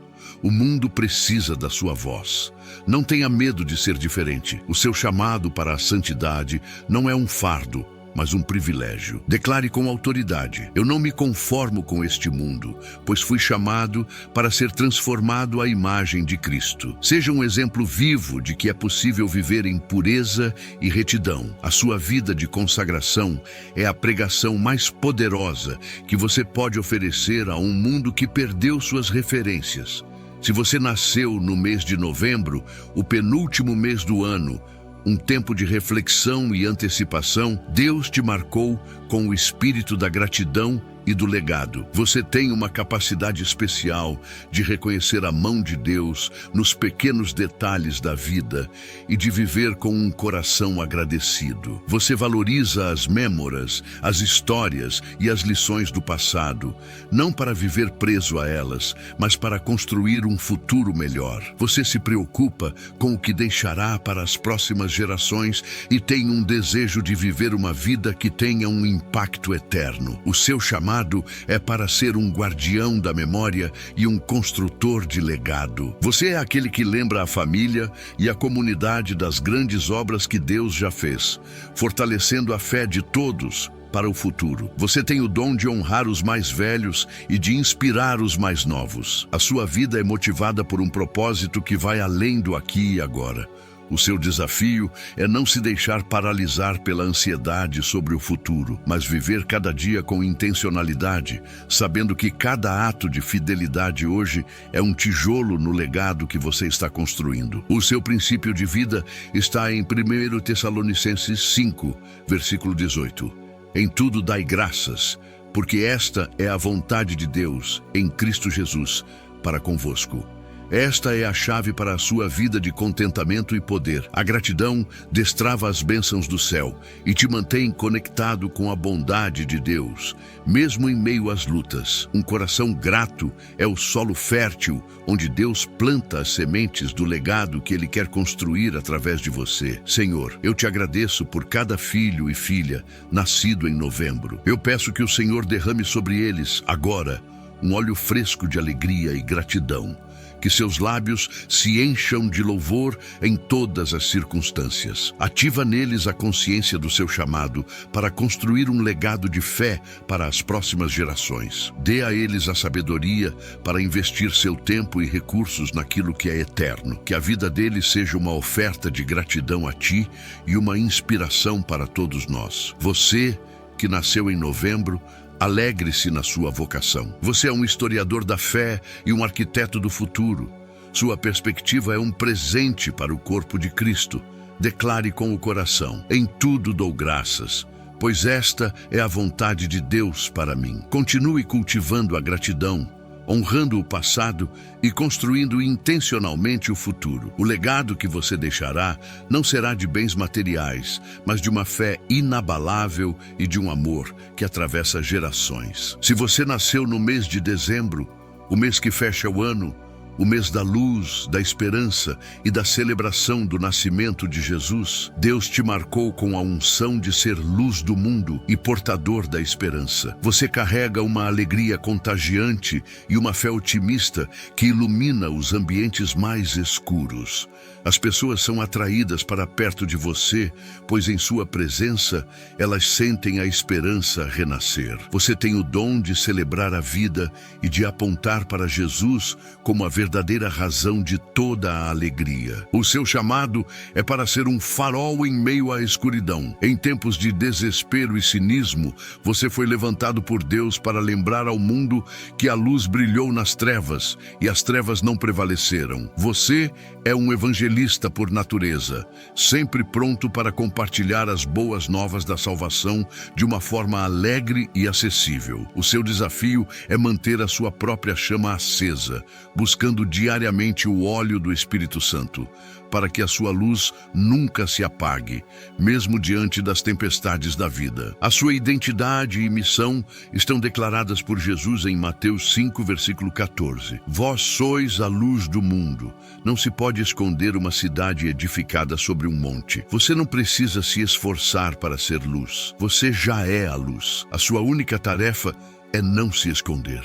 O mundo precisa da sua voz. Não tenha medo de ser diferente. O seu chamado para a santidade não é um fardo, mas um privilégio. Declare com autoridade: eu não me conformo com este mundo, pois fui chamado para ser transformado à imagem de Cristo. Seja um exemplo vivo de que é possível viver em pureza e retidão. A sua vida de consagração é a pregação mais poderosa que você pode oferecer a um mundo que perdeu suas referências. Se você nasceu no mês de novembro, o penúltimo mês do ano, um tempo de reflexão e antecipação, Deus te marcou com o espírito da gratidão e do legado. Você tem uma capacidade especial de reconhecer a mão de Deus nos pequenos detalhes da vida e de viver com um coração agradecido. Você valoriza as mêmoras, as histórias e as lições do passado, não para viver preso a elas, mas para construir um futuro melhor. Você se preocupa com o que deixará para as próximas gerações e tem um desejo de viver uma vida que tenha um impacto eterno. O seu chamado é para ser um guardião da memória e um construtor de legado. Você é aquele que lembra a família e a comunidade das grandes obras que Deus já fez, fortalecendo a fé de todos para o futuro. Você tem o dom de honrar os mais velhos e de inspirar os mais novos. A sua vida é motivada por um propósito que vai além do aqui e agora. O seu desafio é não se deixar paralisar pela ansiedade sobre o futuro, mas viver cada dia com intencionalidade, sabendo que cada ato de fidelidade hoje é um tijolo no legado que você está construindo. O seu princípio de vida está em 1 Tessalonicenses 5, versículo 18. Em tudo dai graças, porque esta é a vontade de Deus em Cristo Jesus para convosco. Esta é a chave para a sua vida de contentamento e poder. A gratidão destrava as bênçãos do céu e te mantém conectado com a bondade de Deus, mesmo em meio às lutas. Um coração grato é o solo fértil onde Deus planta as sementes do legado que Ele quer construir através de você. Senhor, eu te agradeço por cada filho e filha nascido em novembro. Eu peço que o Senhor derrame sobre eles, agora, um óleo fresco de alegria e gratidão. Que seus lábios se encham de louvor em todas as circunstâncias. Ativa neles a consciência do seu chamado para construir um legado de fé para as próximas gerações. Dê a eles a sabedoria para investir seu tempo e recursos naquilo que é eterno. Que a vida deles seja uma oferta de gratidão a ti e uma inspiração para todos nós. Você, que nasceu em novembro, alegre-se na sua vocação. Você é um historiador da fé e um arquiteto do futuro. Sua perspectiva é um presente para o corpo de Cristo, Declare com o coração: em tudo dou graças, pois esta é a vontade de Deus para mim. Continue cultivando a gratidão, honrando o passado e construindo intencionalmente o futuro. O legado que você deixará não será de bens materiais, mas de uma fé inabalável e de um amor que atravessa gerações. Se você nasceu no mês de dezembro, o mês que fecha o ano, o mês da luz, da esperança e da celebração do nascimento de Jesus, Deus te marcou com a unção de ser luz do mundo e portador da esperança. Você carrega uma alegria contagiante e uma fé otimista que ilumina os ambientes mais escuros. As pessoas são atraídas para perto de você, pois em sua presença elas sentem a esperança renascer. Você tem o dom de celebrar a vida e de apontar para Jesus como a verdadeira razão de toda a alegria. O seu chamado é para ser um farol em meio à escuridão. Em tempos de desespero e cinismo, você foi levantado por Deus para lembrar ao mundo que a luz brilhou nas trevas e as trevas não prevaleceram. Você é um evangelista por natureza, sempre pronto para compartilhar as boas novas da salvação de uma forma alegre e acessível. O seu desafio é manter a sua própria chama acesa, buscando diariamente o óleo do Espírito Santo, para que a sua luz nunca se apague, mesmo diante das tempestades da vida. A sua identidade e missão estão declaradas por Jesus em Mateus 5, versículo 14. Vós sois a luz do mundo. Não se pode esconder uma cidade edificada sobre um monte. Você não precisa se esforçar para ser luz. Você já é a luz. A sua única tarefa é não se esconder.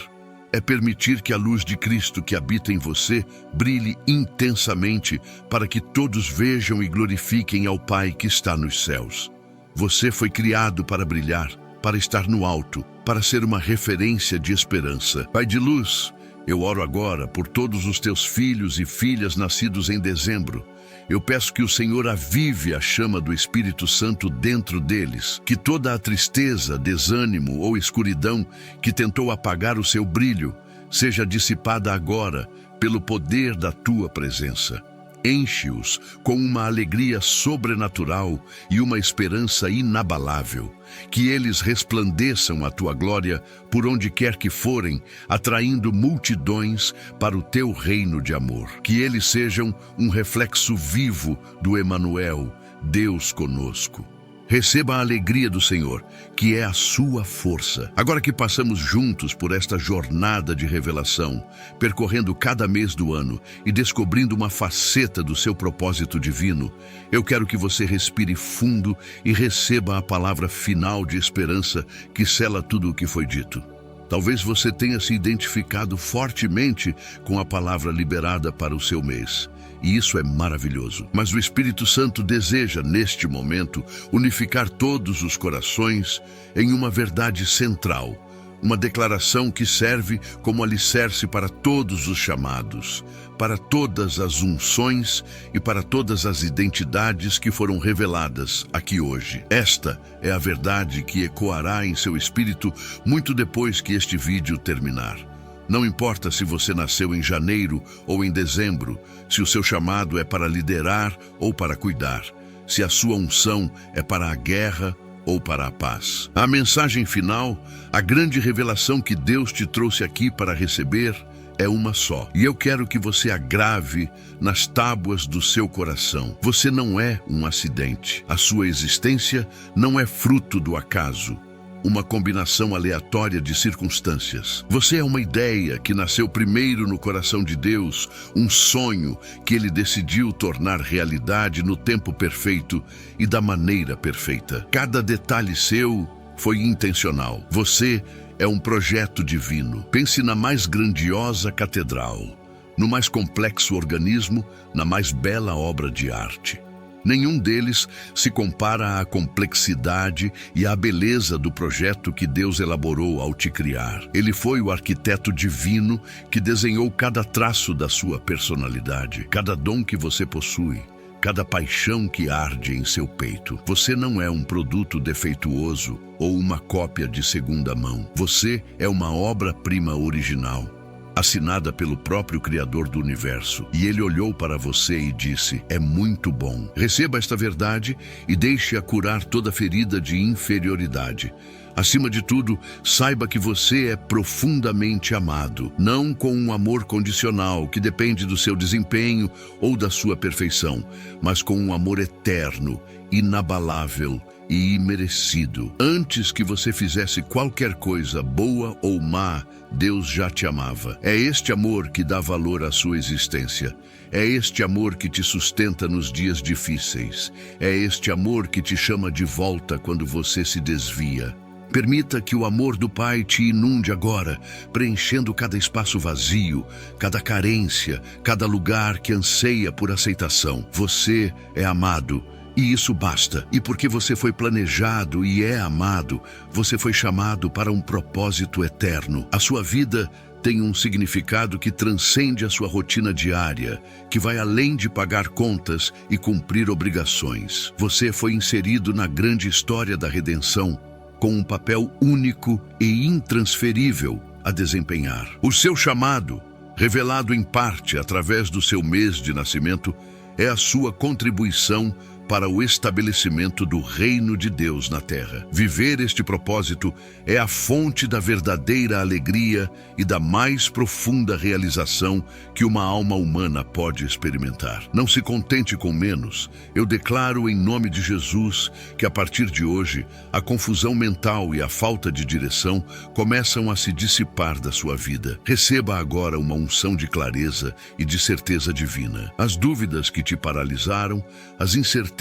É permitir que a luz de Cristo que habita em você brilhe intensamente para que todos vejam e glorifiquem ao Pai que está nos céus. Você foi criado para brilhar, para estar no alto, para ser uma referência de esperança. Pai de luz, eu oro agora por todos os teus filhos e filhas nascidos em dezembro. Eu peço que o Senhor avive a chama do Espírito Santo dentro deles, que toda a tristeza, desânimo ou escuridão que tentou apagar o seu brilho seja dissipada agora pelo poder da tua presença. Enche-os com uma alegria sobrenatural e uma esperança inabalável. Que eles resplandeçam a tua glória por onde quer que forem, atraindo multidões para o teu reino de amor. Que eles sejam um reflexo vivo do Emanuel, Deus conosco. Receba a alegria do Senhor, que é a sua força. Agora que passamos juntos por esta jornada de revelação, percorrendo cada mês do ano e descobrindo uma faceta do seu propósito divino, eu quero que você respire fundo e receba a palavra final de esperança que sela tudo o que foi dito. Talvez você tenha se identificado fortemente com a palavra liberada para o seu mês. E isso é maravilhoso. Mas o Espírito Santo deseja, neste momento, unificar todos os corações em uma verdade central. Uma declaração que serve como alicerce para todos os chamados, para todas as unções e para todas as identidades que foram reveladas aqui hoje. Esta é a verdade que ecoará em seu espírito muito depois que este vídeo terminar. Não importa se você nasceu em janeiro ou em dezembro, se o seu chamado é para liderar ou para cuidar, se a sua unção é para a guerra ou para a paz. A mensagem final, a grande revelação que Deus te trouxe aqui para receber, é uma só. E eu quero que você a grave nas tábuas do seu coração. Você não é um acidente. A sua existência não é fruto do acaso, uma combinação aleatória de circunstâncias. Você é uma ideia que nasceu primeiro no coração de Deus, um sonho que Ele decidiu tornar realidade no tempo perfeito e da maneira perfeita. Cada detalhe seu foi intencional. Você é um projeto divino. Pense na mais grandiosa catedral, no mais complexo organismo, na mais bela obra de arte. Nenhum deles se compara à complexidade e à beleza do projeto que Deus elaborou ao te criar. Ele foi o arquiteto divino que desenhou cada traço da sua personalidade, cada dom que você possui, cada paixão que arde em seu peito. Você não é um produto defeituoso ou uma cópia de segunda mão. Você é uma obra-prima original. assinada pelo próprio Criador do Universo. E ele olhou para você e disse: é muito bom. Receba esta verdade e deixe-a curar toda ferida de inferioridade. Acima de tudo, saiba que você é profundamente amado, não com um amor condicional que depende do seu desempenho ou da sua perfeição, mas com um amor eterno, inabalável e imerecido. Antes que você fizesse qualquer coisa, boa ou má, Deus já te amava. É este amor que dá valor à sua existência. É este amor que te sustenta nos dias difíceis. É este amor que te chama de volta quando você se desvia. Permita que o amor do Pai te inunde agora, preenchendo cada espaço vazio, cada carência, cada lugar que anseia por aceitação. Você é amado, e isso basta. E porque você foi planejado e é amado, você foi chamado para um propósito eterno. A sua vida tem um significado que transcende a sua rotina diária, que vai além de pagar contas e cumprir obrigações. Você foi inserido na grande história da redenção, com um papel único e intransferível a desempenhar. O seu chamado, revelado em parte através do seu mês de nascimento, é a sua contribuição para o estabelecimento do reino de Deus na terra. Viver este propósito é a fonte da verdadeira alegria e da mais profunda realização que uma alma humana pode experimentar. Não se contente com menos. Eu declaro em nome de Jesus que a partir de hoje, a confusão mental e a falta de direção começam a se dissipar da sua vida. Receba agora uma unção de clareza e de certeza divina. As dúvidas que te paralisaram, as incertezas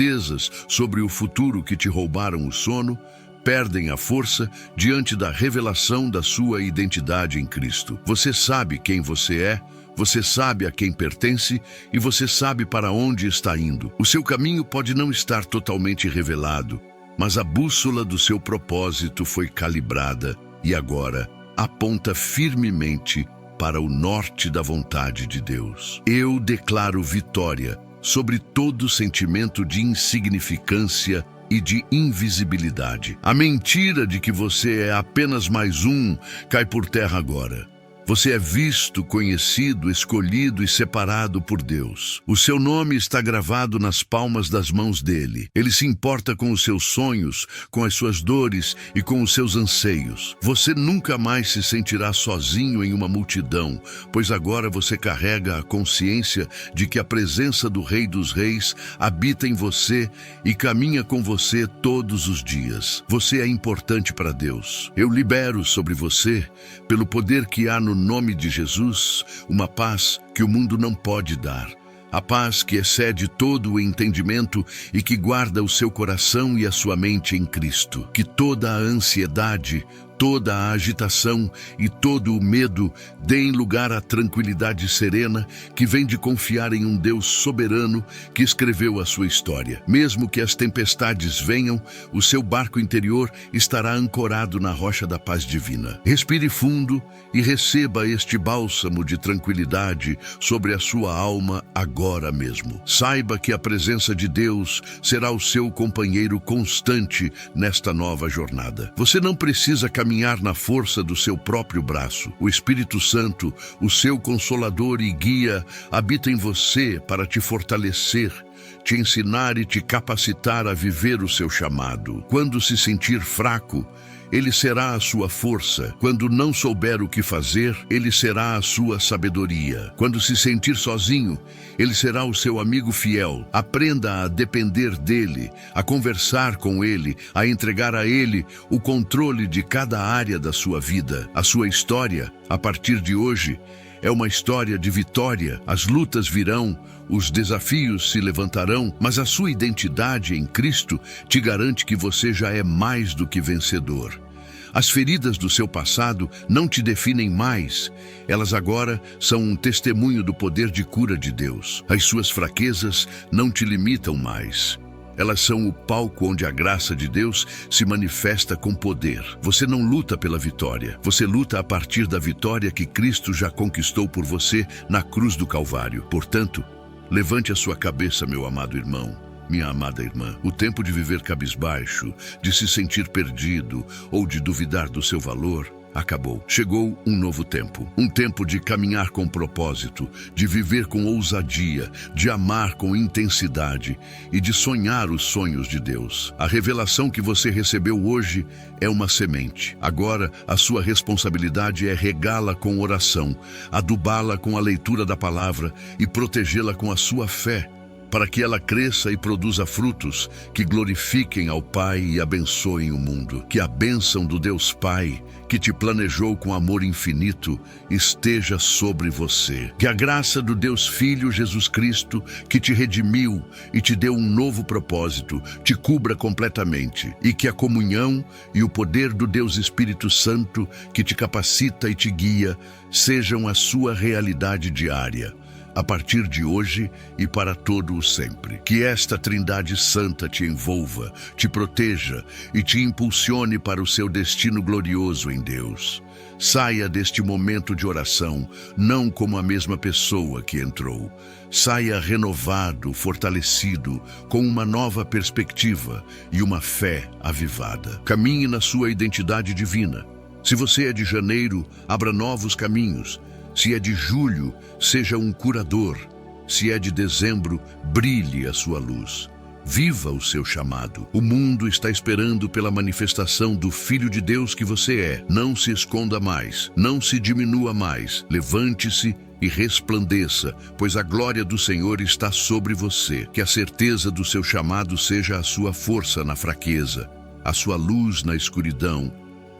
sobre o futuro que te roubaram o sono, perdem a força diante da revelação da sua identidade em Cristo. Você sabe quem você é, você sabe a quem pertence e você sabe para onde está indo. O seu caminho pode não estar totalmente revelado, mas a bússola do seu propósito foi calibrada e agora aponta firmemente para o norte da vontade de Deus. Eu declaro vitória sobre todo sentimento de insignificância e de invisibilidade. A mentira de que você é apenas mais um cai por terra agora. Você é visto, conhecido, escolhido e separado por Deus. O seu nome está gravado nas palmas das mãos dele. Ele se importa com os seus sonhos, com as suas dores e com os seus anseios. Você nunca mais se sentirá sozinho em uma multidão, pois agora você carrega a consciência de que a presença do Rei dos Reis habita em você e caminha com você todos os dias. Você é importante para Deus. Eu libero sobre você, pelo poder que há no nome de Jesus, uma paz que o mundo não pode dar. A paz que excede todo o entendimento e que guarda o seu coração e a sua mente em Cristo. Que toda a ansiedade, toda a agitação e todo o medo deem lugar à tranquilidade serena que vem de confiar em um Deus soberano que escreveu a sua história. Mesmo que as tempestades venham, o seu barco interior estará ancorado na rocha da paz divina. Respire fundo e receba este bálsamo de tranquilidade sobre a sua alma agora mesmo. Saiba que a presença de Deus será o seu companheiro constante nesta nova jornada. Você não precisa caminhar na força do seu próprio braço. O Espírito Santo, o seu consolador e guia, habita em você para te fortalecer, te ensinar e te capacitar a viver o seu chamado. Quando se sentir fraco, Ele será a sua força. Quando não souber o que fazer, Ele será a sua sabedoria. Quando se sentir sozinho, Ele será o seu amigo fiel. Aprenda a depender dEle, a conversar com Ele, a entregar a Ele o controle de cada área da sua vida. A sua história, a partir de hoje, é uma história de vitória. As lutas virão, os desafios se levantarão, mas a sua identidade em Cristo te garante que você já é mais do que vencedor. As feridas do seu passado não te definem mais. Elas agora são um testemunho do poder de cura de Deus. As suas fraquezas não te limitam mais. Elas são o palco onde a graça de Deus se manifesta com poder. Você não luta pela vitória. Você luta a partir da vitória que Cristo já conquistou por você na cruz do Calvário. Portanto, levante a sua cabeça, meu amado irmão, minha amada irmã. O tempo de viver cabisbaixo, de se sentir perdido ou de duvidar do seu valor acabou. Chegou um novo tempo. Um tempo de caminhar com propósito, de viver com ousadia, de amar com intensidade e de sonhar os sonhos de Deus. A revelação que você recebeu hoje é uma semente. Agora, a sua responsabilidade é regá-la com oração, adubá-la com a leitura da palavra e protegê-la com a sua fé, para que ela cresça e produza frutos que glorifiquem ao Pai e abençoem o mundo. Que a bênção do Deus Pai, que te planejou com amor infinito, esteja sobre você. Que a graça do Deus Filho Jesus Cristo, que te redimiu e te deu um novo propósito, te cubra completamente. E que a comunhão e o poder do Deus Espírito Santo, que te capacita e te guia, sejam a sua realidade diária, a partir de hoje e para todo o sempre. Que esta Trindade Santa te envolva, te proteja e te impulsione para o seu destino glorioso em Deus. Saia deste momento de oração não como a mesma pessoa que entrou. Saia renovado, fortalecido, com uma nova perspectiva e uma fé avivada. Caminhe na sua identidade divina. Se você é de janeiro, abra novos caminhos. Se é de julho, seja um curador. Se é de dezembro, brilhe a sua luz. Viva o seu chamado. O mundo está esperando pela manifestação do Filho de Deus que você é. Não se esconda mais, não se diminua mais. Levante-se e resplandeça, pois a glória do Senhor está sobre você. Que a certeza do seu chamado seja a sua força na fraqueza, a sua luz na escuridão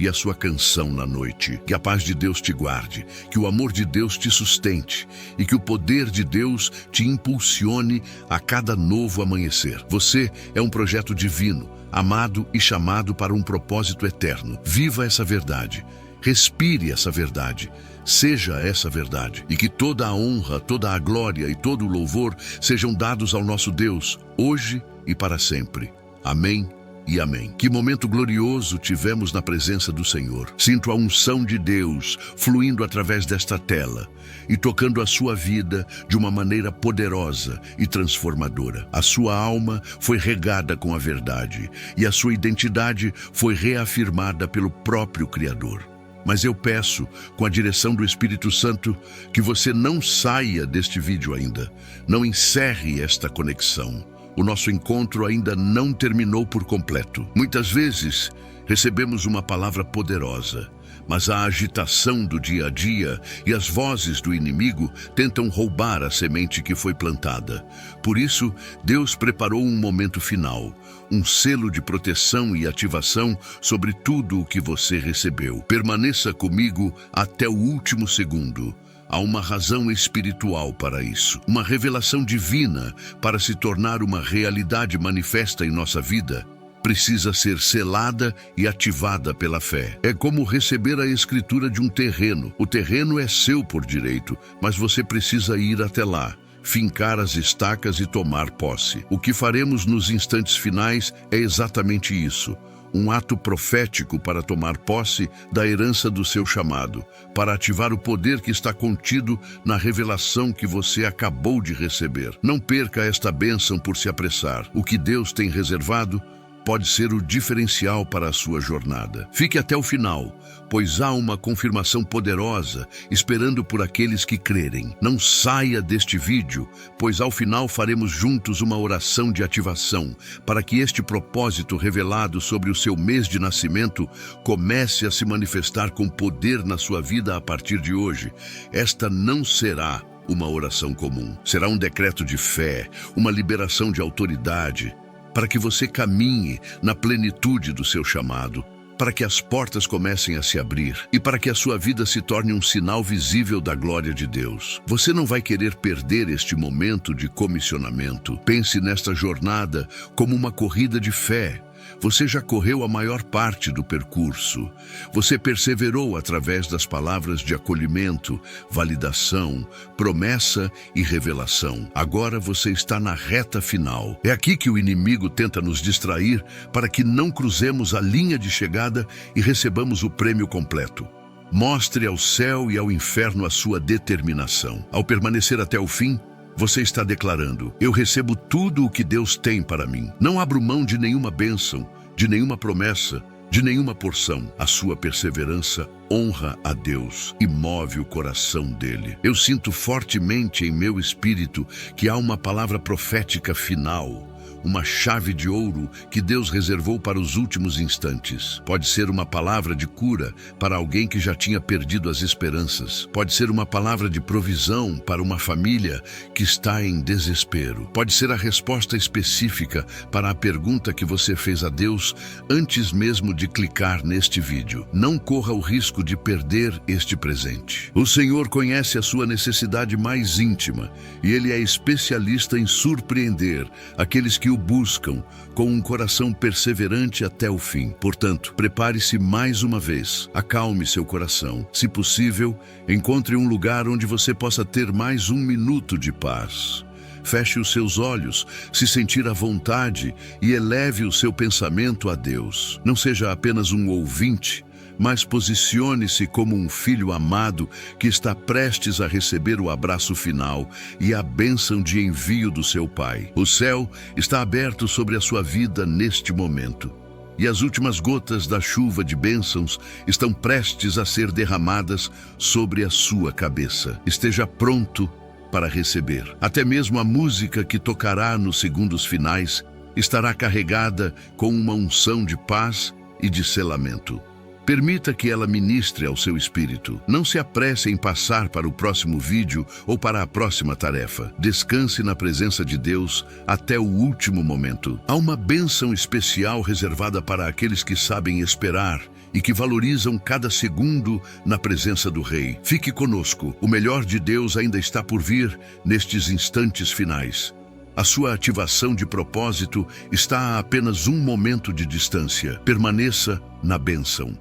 e a sua canção na noite. Que a paz de Deus te guarde, que o amor de Deus te sustente e que o poder de Deus te impulsione a cada novo amanhecer. Você é um projeto divino, amado e chamado para um propósito eterno. Viva essa verdade, respire essa verdade, seja essa verdade, e que toda a honra, toda a glória e todo o louvor sejam dados ao nosso Deus, hoje e para sempre. Amém e amém. Que momento glorioso tivemos na presença do Senhor. Sinto a unção de Deus fluindo através desta tela e tocando a sua vida de uma maneira poderosa e transformadora. A sua alma foi regada com a verdade e a sua identidade foi reafirmada pelo próprio Criador. Mas eu peço, com a direção do Espírito Santo, que você não saia deste vídeo ainda. Não encerre esta conexão. O nosso encontro ainda não terminou por completo. Muitas vezes recebemos uma palavra poderosa, mas a agitação do dia a dia e as vozes do inimigo tentam roubar a semente que foi plantada. Por isso, Deus preparou um momento final, um selo de proteção e ativação sobre tudo o que você recebeu. Permaneça comigo até o último segundo. Há uma razão espiritual para isso, uma revelação divina para se tornar uma realidade manifesta em nossa vida. Precisa ser selada e ativada pela fé. É como receber a escritura de um terreno. O terreno é seu por direito, mas você precisa ir até lá, fincar as estacas e tomar posse. O que faremos nos instantes finais é exatamente isso. Um ato profético para tomar posse da herança do seu chamado, para ativar o poder que está contido na revelação que você acabou de receber. Não perca esta bênção por se apressar. O que Deus tem reservado pode ser o diferencial para a sua jornada. Fique até o final, pois há uma confirmação poderosa esperando por aqueles que crerem. Não saia deste vídeo, pois ao final faremos juntos uma oração de ativação para que este propósito revelado sobre o seu mês de nascimento comece a se manifestar com poder na sua vida a partir de hoje. Esta não será uma oração comum. Será um decreto de fé, uma liberação de autoridade, para que você caminhe na plenitude do seu chamado, para que as portas comecem a se abrir e para que a sua vida se torne um sinal visível da glória de Deus. Você não vai querer perder este momento de comissionamento. Pense nesta jornada como uma corrida de fé. Você já correu a maior parte do percurso. Você perseverou através das palavras de acolhimento, validação, promessa e revelação. Agora você está na reta final. É aqui que o inimigo tenta nos distrair para que não cruzemos a linha de chegada e recebamos o prêmio completo. Mostre ao céu e ao inferno a sua determinação. Ao permanecer até o fim, você está declarando: eu recebo tudo o que Deus tem para mim. Não abro mão de nenhuma bênção, de nenhuma promessa, de nenhuma porção. A sua perseverança honra a Deus e move o coração dele. Eu sinto fortemente em meu espírito que há uma palavra profética final, uma chave de ouro que Deus reservou para os últimos instantes. Pode ser uma palavra de cura para alguém que já tinha perdido as esperanças. Pode ser uma palavra de provisão para uma família que está em desespero. Pode ser a resposta específica para a pergunta que você fez a Deus antes mesmo de clicar neste vídeo. Não corra o risco de perder este presente. O Senhor conhece a sua necessidade mais íntima e Ele é especialista em surpreender aqueles que o buscam com um coração perseverante até o fim. Portanto, prepare-se mais uma vez, acalme seu coração. Se possível, encontre um lugar onde você possa ter mais um minuto de paz. Feche os seus olhos, se sentir à vontade e eleve o seu pensamento a Deus. Não seja apenas um ouvinte, mas posicione-se como um filho amado que está prestes a receber o abraço final e a bênção de envio do seu Pai. O céu está aberto sobre a sua vida neste momento, e as últimas gotas da chuva de bênçãos estão prestes a ser derramadas sobre a sua cabeça. Esteja pronto para receber. Até mesmo a música que tocará nos segundos finais estará carregada com uma unção de paz e de selamento. Permita que ela ministre ao seu espírito. Não se apresse em passar para o próximo vídeo ou para a próxima tarefa. Descanse na presença de Deus até o último momento. Há uma bênção especial reservada para aqueles que sabem esperar e que valorizam cada segundo na presença do Rei. Fique conosco. O melhor de Deus ainda está por vir nestes instantes finais. A sua ativação de propósito está a apenas um momento de distância. Permaneça na bênção.